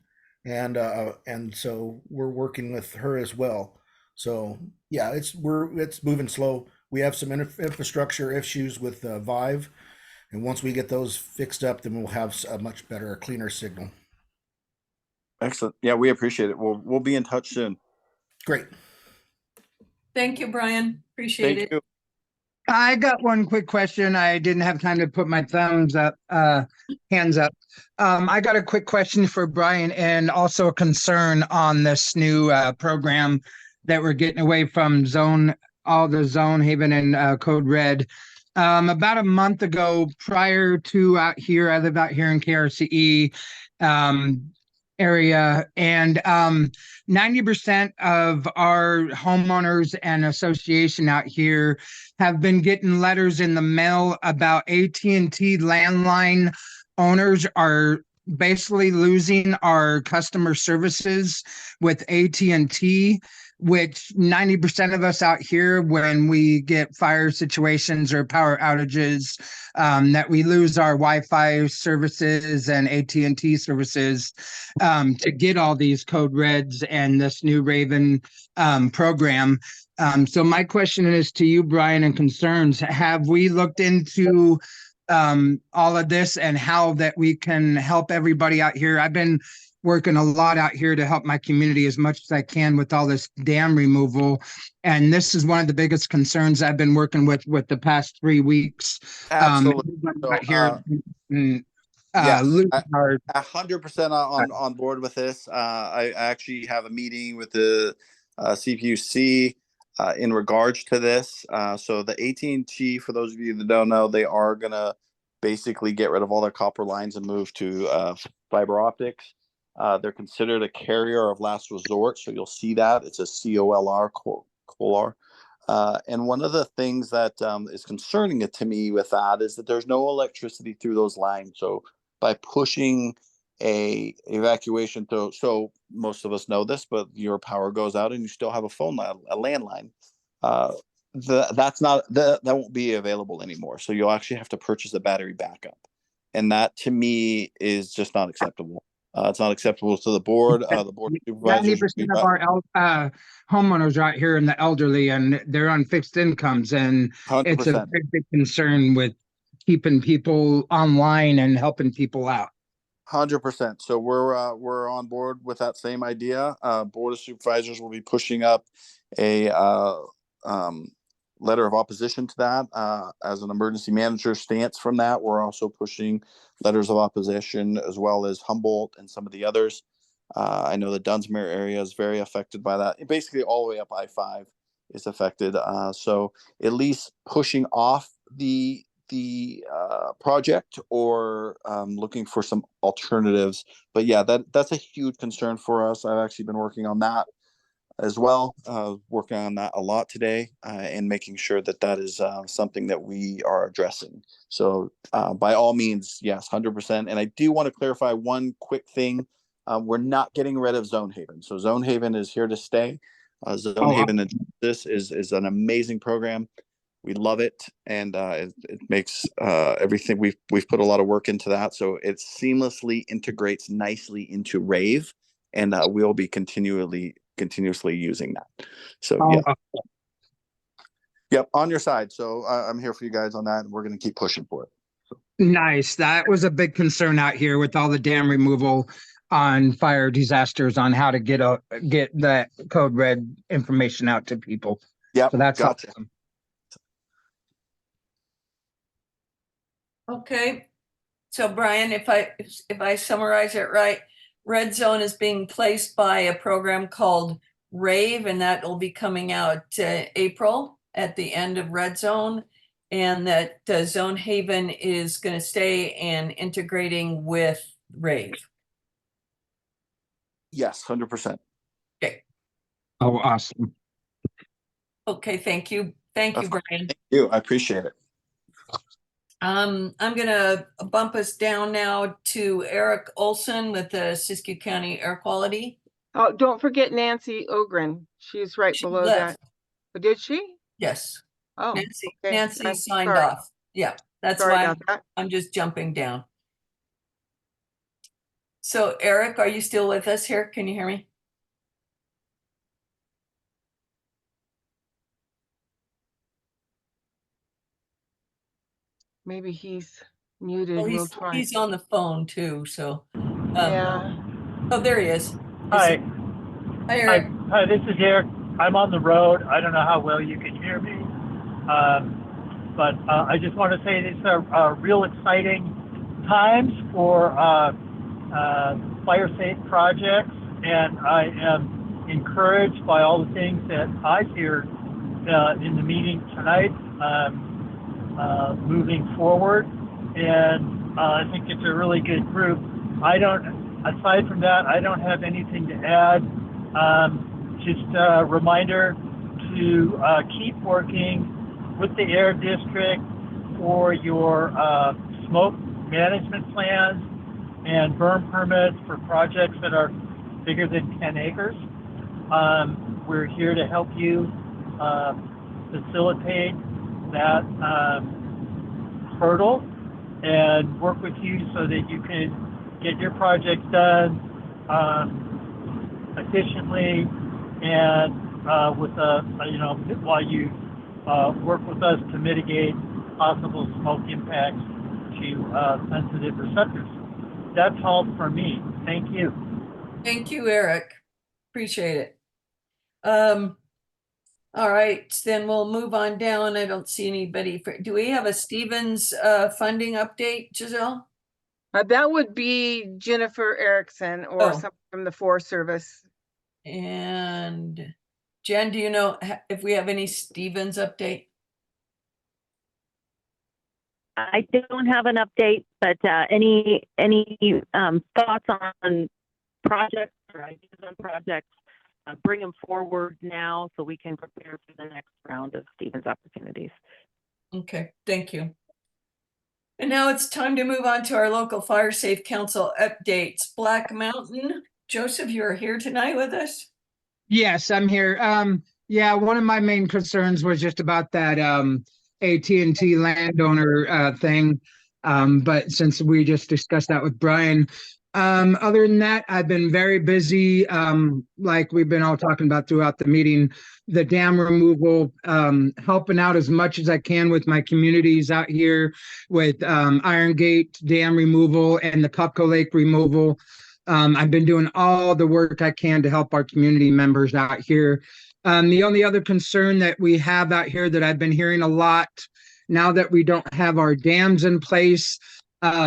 and so we're working with her as well. So yeah, it's moving slow. We have some infrastructure issues with Vive, and once we get those fixed up, then we'll have a much better, cleaner signal. Excellent. Yeah, we appreciate it. We'll be in touch soon. Great. Thank you, Brian. Appreciate it. Thank you. I got one quick question. I didn't have time to put my hands up. I got a quick question for Brian and also a concern on this new program that we're getting away from Zone Haven and Code Red. About a month ago, prior to out here, I live out here in KRCE area, and 90% of our homeowners and association out here have been getting letters in the mail about AT&T landline owners are basically losing our customer services with AT&T, which 90% of us out here, when we get fire situations or power outages, that we lose our Wi-Fi services and AT&T services to get all these code reds and this new Raven program. So my question is to you, Brian, and concerns. Have we looked into all of this and how that we can help everybody out here? I've been working a lot out here to help my community as much as I can with all this dam removal. And this is one of the biggest concerns I've been working with the past 3 weeks. Absolutely. Out here, Yes, losing our 100% on board with this. I actually have a meeting with the CPUC in regards to this. So the AT&T, for those of you that don't know, they are gonna basically get rid of all their copper lines and move to fiber optics. They're considered a carrier of last resort, so you'll see that it's a COLR, COLR. And one of the things that is concerning it to me with that is that there's no electricity through those lines. So by pushing a evacuation through, so most of us know this, but your power goes out and you still have a phone line, a landline. That won't be available anymore. So you'll actually have to purchase a battery backup, and that to me is just not acceptable. It's not acceptable to the board. The board of supervisors. 90% of our homeowners out here in the elderly, and they're on fixed incomes, and 100%. it's a big concern with keeping people online and helping people out. 100%. So we're on board with that same idea. Board of Supervisors will be pushing up a letter of opposition to that as an emergency manager stance from that. We're also pushing letters of opposition as well as Humboldt and some of the others. I know the Dunsmuir area is very affected by that. Basically, all the way up I-5 is affected. So at least pushing off the project or looking for some alternatives. But yeah, that's a huge concern for us. I've actually been working on that as well, working on that a lot today, and making sure that is something that we are addressing. So by all means, yes, 100%. And I do want to clarify one quick thing. We're not getting rid of Zone Haven. So Zone Haven is here to stay. Zone Haven and this is an amazing program. We love it, and it makes everything. We've put a lot of work into that, so it seamlessly integrates nicely into Rave, and we'll be continuously using that. So yeah, yep, on your side. So I'm here for you guys on that, and we're going to keep pushing for it. So. Nice. That was a big concern out here with all the dam removal on fire disasters, on how to get that code red information out to people. Yeah, so that's gotcha. Awesome. Okay, so Brian, if I summarize it right, Red Zone is being placed by a program called Rave, and that will be coming out April at the end of Red Zone, and that Zone Haven is going to stay and integrating with Rave. Yes, 100%. Okay. Oh, awesome. Okay, thank you. Thank you, Brian. Thank you. I appreciate it. I'm gonna bump us down now to Eric Olson with the Siskiyou County Air Quality. Oh, don't forget Nancy Ogren. She's right below left. that. Oh, did she? Yes. Oh, Nancy, okay. Nancy I'm signed sorry. off. Yeah, that's Sorry why about that. I'm just jumping down. So Eric, are you still with us here? Can you hear me? Maybe he's muted. Well, We'll try. he's on the phone too, so. Yeah. Oh, there he is. Hi. Hi, Eric. Hi, this is Eric. I'm on the road. I don't know how well you can hear me. But I just want to say these are real exciting times for fire safe projects, and I am encouraged by all the things that I hear in the meeting tonight. moving forward. And I think it's a really good group. Aside from that, I don't have anything to add. Just a reminder to keep working with the Air District for your smoke management plans and burn permits for projects that are bigger than 10 acres. We're here to help you facilitate that hurdle and work with you so that you can get your projects done efficiently and with while you work with us to mitigate possible smoke impacts to sensitive receptors. That's all for me. Thank you. Thank you, Eric. Appreciate it. All right, then we'll move on down. I don't see anybody. Do we have a Stevens funding update, Giselle? That would be Jennifer Erickson or someone from the Forest Service. And Jen, do you know if we have any Stevens update? I don't have an update, but any thoughts on projects or ideas on projects, bring them forward now so we can prepare for the next round of Stevens opportunities. Okay, thank you. And now it's time to move on to our local Fire Safe Council updates. Black Mountain, Joseph, you're here tonight with us? Yes, I'm here. Yeah, one of my main concerns was just about that AT&T landowner thing. But since we just discussed that with Brian, other than that, I've been very busy. Like we've been all talking about throughout the meeting, the dam removal, helping out as much as I can with my communities out here with Iron Gate dam removal and the Cupco Lake removal. I've been doing all the work I can to help our community members out here. The only other concern that we have out here that I've been hearing a lot now that we don't have our dams in place,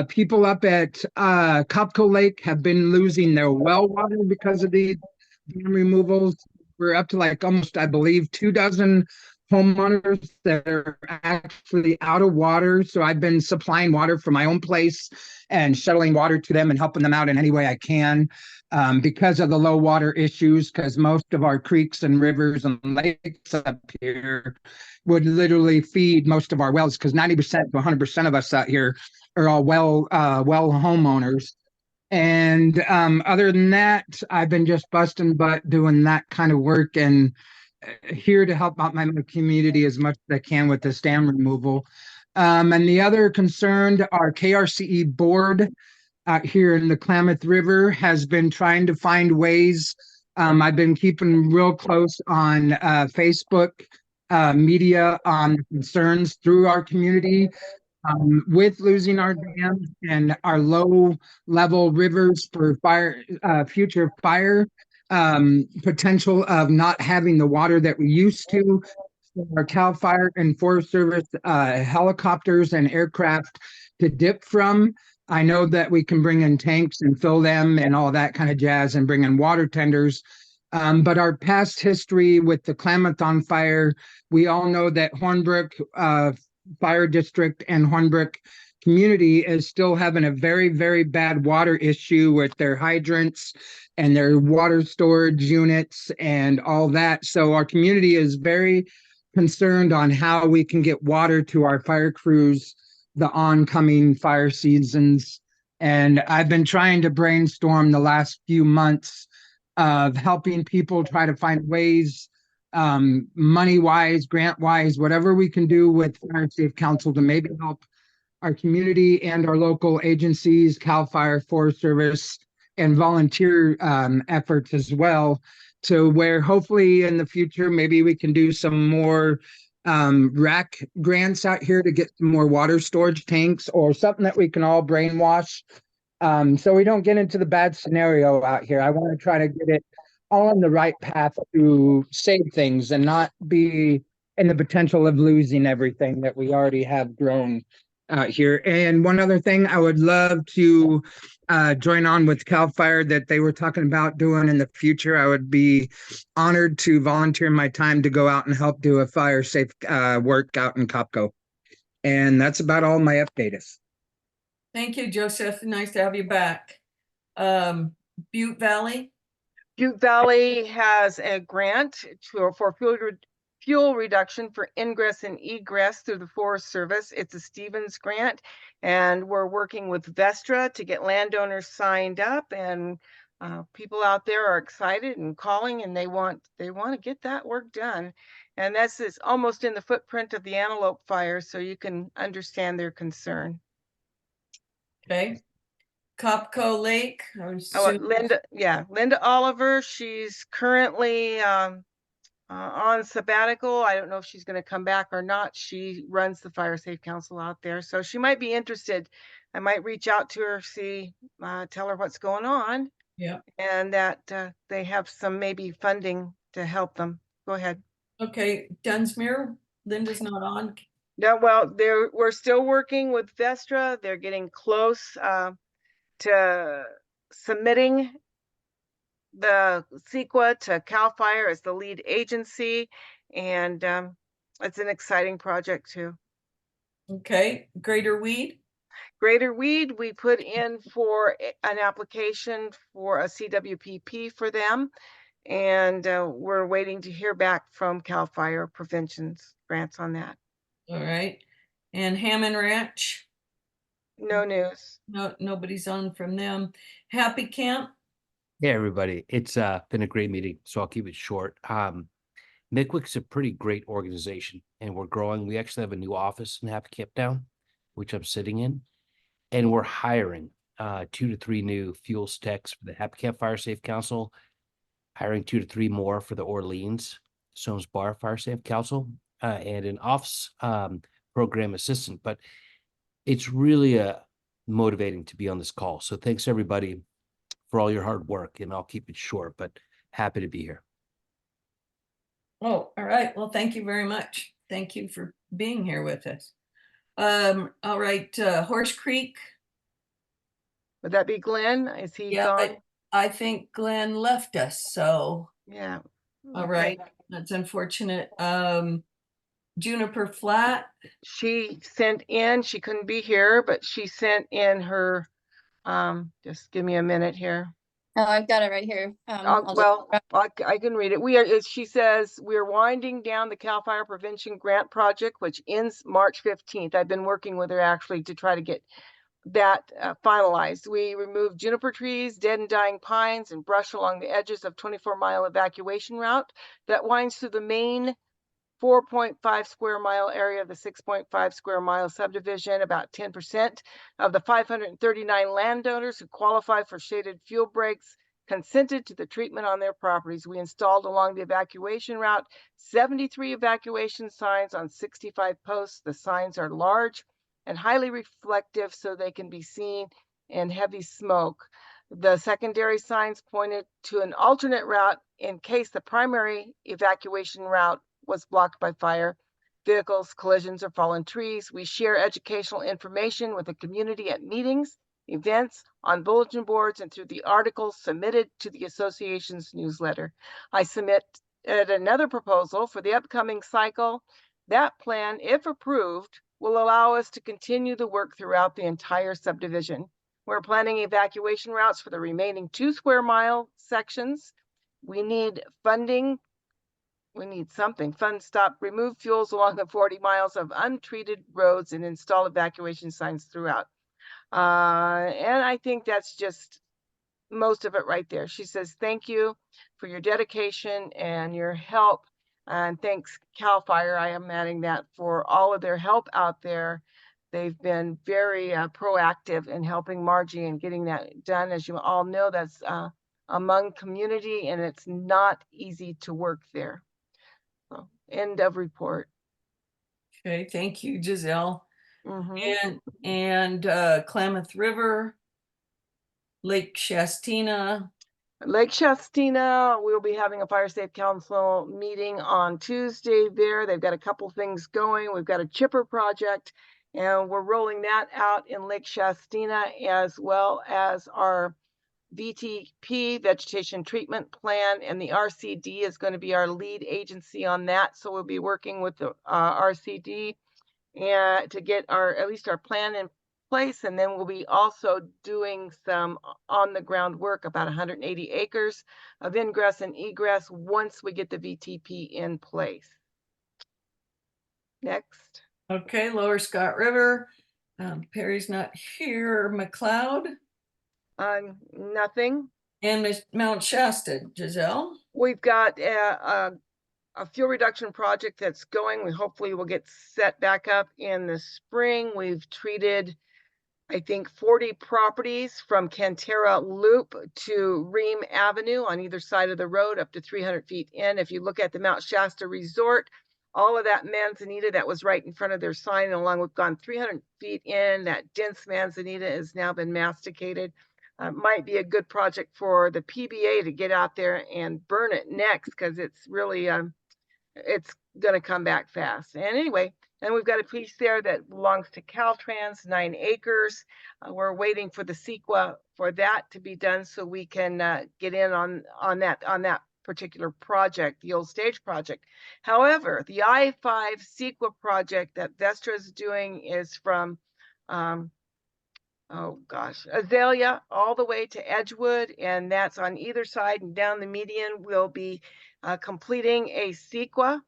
people up at Cupco Lake have been losing their well water because of these dam removals. We're up to like almost, I believe, 24 homeowners that are actually out of water. So I've been supplying water from my own place and shuttling water to them and helping them out in any way I can because of the low water issues, because most of our creeks and rivers and lakes up here would literally feed most of our wells, because 90% to 100% of us out here are all well homeowners. And other than that, I've been just busting butt doing that kind of work and here to help out my community as much as I can with this dam removal. And the other concern, our KRCE board out here in the Klamath River has been trying to find ways. I've been keeping real close on Facebook media on concerns through our community with losing our dams and our low level rivers for fire, future fire potential of not having the water that we used to. Our CAL FIRE and Forest Service helicopters and aircraft to dip from. I know that we can bring in tanks and fill them and all that kind of jazz and bring in water tenders. But our past history with the Klamath on fire, we all know that Hornbrook Fire District and Hornbrook community is still having a very, very bad water issue with their hydrants and their water storage units and all that. So our community is very concerned on how we can get water to our fire crews the oncoming fire seasons. And I've been trying to brainstorm the last few months of helping people try to find ways, money wise, grant wise, whatever we can do with Fire Safe Council to maybe help our community and our local agencies, CAL FIRE, Forest Service, and volunteer efforts as well, to where hopefully in the future maybe we can do some more RAC grants out here to get some more water storage tanks or something that we can all brainwash, so we don't get into the bad scenario out here. I want to try to get it all on the right path to save things and not be in the potential of losing everything that we already have grown out here. And one other thing, I would love to join on with CAL FIRE that they were talking about doing in the future. I would be honored to volunteer my time to go out and help do a fire safe work out in Copco. And that's about all my update is. Thank you, Joseph. Nice to have you back. Butte Valley? Butte Valley has a grant for fuel reduction for ingress and egress through the Forest Service. It's a Stevens grant, and we're working with Vestra to get landowners signed up, and people out there are excited and calling, and they want to get that work done. And this is almost in the footprint of the antelope fire, so you can understand their concern. Okay. Copco Lake? Linda Oliver. She's currently on sabbatical. I don't know if she's going to come back or not. She runs the Fire Safe Council out there, so she might be interested. I might reach out to her, tell her what's going on. Yeah. And that they have some maybe funding to help them. Go ahead. Okay, Dunsmuir, Linda's not on. No, well, we're still working with Vestra. They're getting close to submitting the CEQA to CAL FIRE as the lead agency, and it's an exciting project too. Okay, Greater Weed? Greater Weed, we put in for an application for a CWPP for them, and we're waiting to hear back from CAL FIRE Prevention's grants on that. All right. And Hammond Ranch? No news. No, nobody's on from them. Happy Camp? Hey, everybody. It's been a great meeting, so I'll keep it short. MICWIC's a pretty great organization, and we're growing. We actually have a new office in Happy Camp Town, which I'm sitting in, and we're hiring 2 to 3 new fuels techs for the Happy Camp Fire Safe Council, hiring 2 to 3 more for the Orleans Soames Bar Fire Safe Council, and an office program assistant. But it's really motivating to be on this call. So thanks, everybody, for all your hard work, and I'll keep it short, but happy to be here. Oh, all right. Well, thank you very much. Thank you for being here with us. All right, Horse Creek. Would that be Glenn? Is he gone? I think Glenn left us, so. Yeah. All right, that's unfortunate. Juniper Flat. She sent in, she couldn't be here, but she sent in her, just give me a minute here. Oh, I've got it right here. I can read it. She says, we are winding down the CAL FIRE Prevention Grant Project, which ends March 15th. I've been working with her actually to try to get that finalized. We removed juniper trees, dead and dying pines, and brush along the edges of 24-mile evacuation route that winds through the main 4.5 square mile area of the 6.5 square mile subdivision. About 10% of the 539 landowners who qualify for shaded fuel breaks consented to the treatment on their properties. We installed along the evacuation route 73 evacuation signs on 65 posts. The signs are large and highly reflective, so they can be seen in heavy smoke. The secondary signs pointed to an alternate route in case the primary evacuation route was blocked by fire, vehicles, collisions, or fallen trees. We share educational information with the community at meetings, events, on bulletin boards, and through the articles submitted to the association's newsletter. I submitted another proposal for the upcoming cycle. That plan, if approved, will allow us to continue the work throughout the entire subdivision. We're planning evacuation routes for the remaining 2 square mile sections. We need funding. We need something. Fund stop, remove fuels along the 40 miles of untreated roads and install evacuation signs throughout. And I think that's just most of it right there. She says, thank you for your dedication and your help. And thanks, CAL FIRE. I am adding that for all of their help out there. They've been very proactive in helping Margie and getting that done. As you all know, that's among community, and it's not easy to work there. So, end of report. Okay, thank you, Giselle. Mhm. And Klamath River, Lake Shastina. Lake Shastina, we'll be having a Fire Safe Council meeting on Tuesday there. They've got a couple things going. We've got a chipper project, and we're rolling that out in Lake Shastina, as well as our VTP, Vegetation Treatment Plan, and the RCD is going to be our lead agency on that. So we'll be working with the RCD and to get at least our plan in place. And then we'll be also doing some on the ground work, about 180 acres of ingress and egress once we get the VTP in place. Next. Okay, Lower Scott River. Perry's not here. McLeod. Nothing. And Mount Shasta, Giselle. We've got a fuel reduction project that's going. We hopefully will get set back up in the spring. We've treated, I think, 40 properties from Cantera Loop to Ream Avenue on either side of the road, up to 300 feet in. If you look at the Mount Shasta Resort, all of that manzanita that was right in front of their sign, along with gone 300 feet in, that dense manzanita has now been masticated. Might be a good project for the PBA to get out there and burn it next, because it's really, it's going to come back fast. And anyway, and we've got a piece there that belongs to Caltrans, 9 acres. We're waiting for the CEQA for that to be done so we can get in on that particular project, the old stage project. However, the I-5 CEQA project that Vestra is doing is from oh gosh, Azalea all the way to Edgewood, and that's on either side, and down the median we'll be completing a CEQA,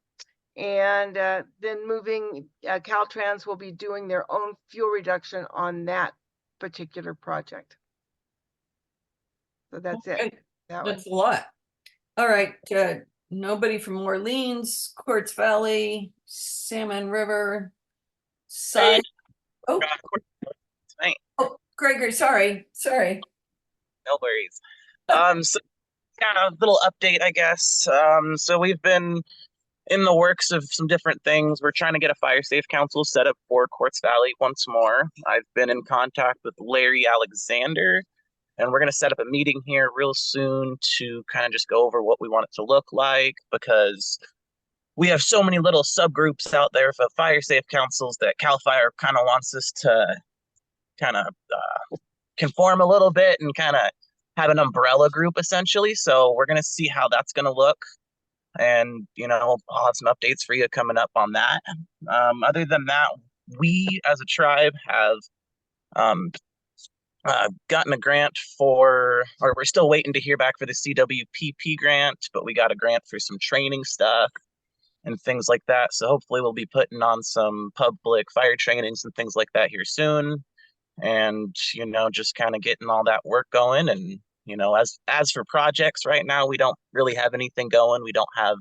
and then moving, Caltrans will be doing their own fuel reduction on that particular project. So that's Okay. it. That's a lot. All right, nobody from Orleans, Quartz Valley, Salmon River, side. Oh, Gregory, sorry. No worries. So yeah, a little update, I guess. So we've been in the works of some different things. We're trying to get a fire safe council set up for Quartz Valley once more. I've been in contact with Larry Alexander, and we're going to set up a meeting here real soon to kind of just go over what we want it to look like, because we have so many little subgroups out there for fire safe councils that CAL FIRE kind of wants us to kind of conform a little bit and kind of have an umbrella group essentially. So we're going to see how that's going to look. And, you know, I'll have some updates for you coming up on that. Other than that, we as a tribe have gotten a grant or we're still waiting to hear back for the CWPP grant, but we got a grant for some training stuff and things like that. So hopefully we'll be putting on some public fire trainings and things like that here soon. And, you know, just kind of getting all that work going. And, you know, as for projects right now, we don't really have anything going. We don't have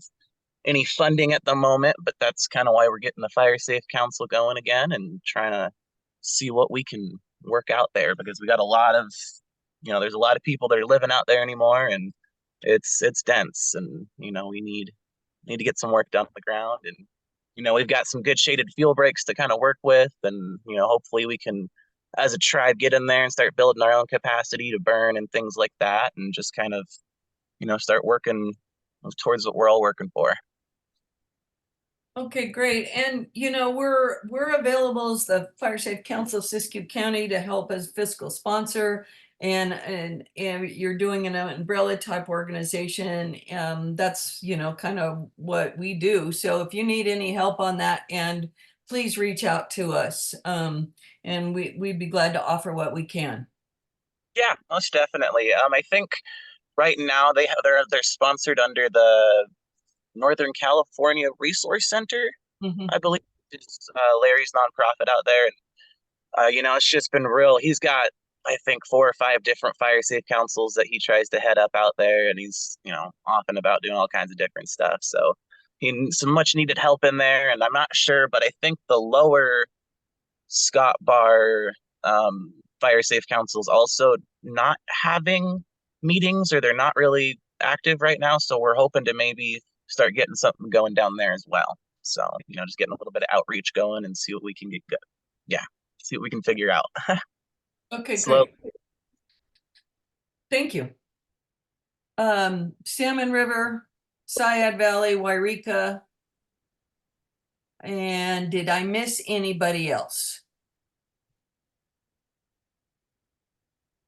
any funding at the moment, but that's kind of why we're getting the Fire Safe Council going again and trying to see what we can work out there, because we got a lot of, you know, there's a lot of people that are living out there anymore, and it's dense, and, you know, we need to get some work done on the ground. And, you know, we've got some good shaded fuel breaks to kind of work with, and, you know, hopefully we can, as a tribe, get in there and start building our own capacity to burn and things like that, and just kind of, you know, start working towards what we're all working for. Okay, great. And, you know, we're available as the Fire Safe Council of Siskiyou County to help as fiscal sponsor, and you're doing an umbrella type organization. That's, you know, kind of what we do. So if you need any help on that end, please reach out to us. And we'd be glad to offer what we can. Yeah, most definitely. I think right now they're sponsored under the Northern California Resource Center, I believe. It's Larry's nonprofit out there. And, you know, it's just been real. He's got, I think, 4 or 5 different fire safe councils that he tries to head up out there. And he's, you know, off and about doing all kinds of different stuff. So he needs some much needed help in there. And I'm not sure, but I think the lower Scott Bar fire safe councils also not having meetings, or they're not really active right now. So we're hoping to maybe start getting something going down there as well. So, you know, just getting a little bit of outreach going and see what we can get good. Yeah, see what we can figure out. Okay, Slow. great. Thank you. Salmon River, Syad Valley, Wairika. And did I miss anybody else?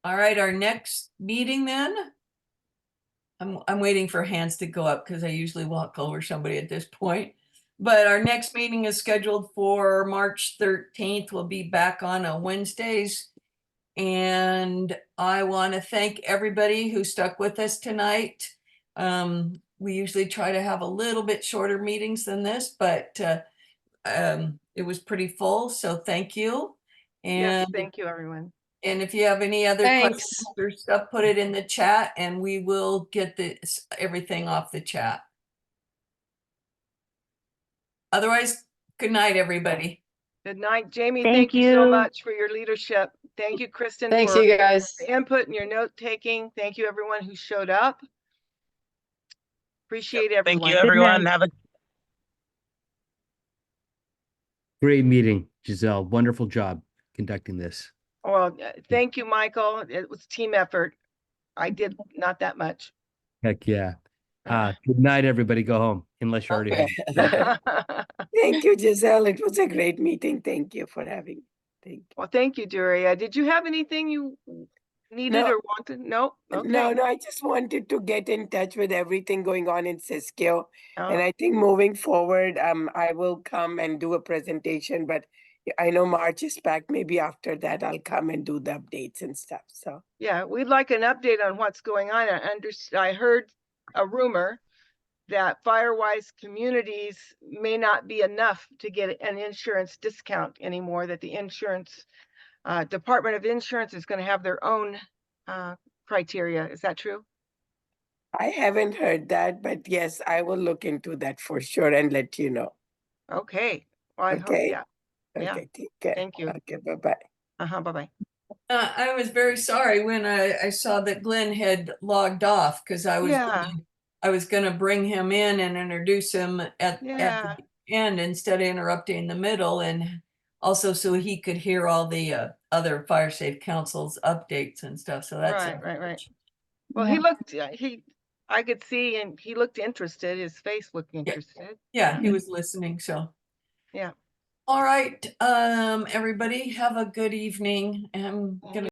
All right, our next meeting then. I'm waiting for hands to go up because I usually walk over somebody at this point. But our next meeting is scheduled for March 13th. We'll be back on Wednesdays. And I want to thank everybody who stuck with us tonight. We usually try to have a little bit shorter meetings than this, but it was pretty full. So thank you. Yes, And thank you, everyone. and if you have any other Thanks. questions or stuff, put it in the chat and we will get everything off the chat. Otherwise, good night, everybody. Good night, Jamie. Thank Thank you so you. much for your leadership. Thank you, Kristen, Thanks, for you guys. the input and your note taking. Thank you, everyone who showed up. Appreciate everyone. Thank you, everyone. Have a Great meeting, Giselle. Wonderful job conducting this. Well, thank you, Michael. It was team effort. I did not that much. Heck yeah. Good night, everybody. Go home, unless you're already home. Thank you, Giselle. It was a great meeting. Thank you for having me. Thank you. Well, thank you, Duria. Did you have anything you needed No. or wanted? No? Okay. No, I just wanted to get in touch with everything going on in Siskiyou. And Oh. I think moving forward, I will come and do a presentation, but I know March is packed. Maybe after that, I'll come and do the updates and stuff. So Yeah, we'd like an update on what's going on. I heard a rumor that Firewise communities may not be enough to get an insurance discount anymore, that the insurance Department of Insurance is going to have their own criteria. Is that true? I haven't heard that, but yes, I will look into that for sure and let you know. Okay. Well, I hope, Okay. yeah. Yeah. Okay, take care. Thank you. Okay, bye-bye. Bye-bye. I was very sorry when I saw that Glenn had logged off because I was going to bring him in and introduce him at the end instead of interrupting in the middle, and also so he could hear all the other Fire Safe Council's updates and stuff. So that's Right. Well, he looked, I could see, and he looked interested. His face looked interested. Yeah, he was listening. So yeah. All right, everybody, have a good evening. I'm gonna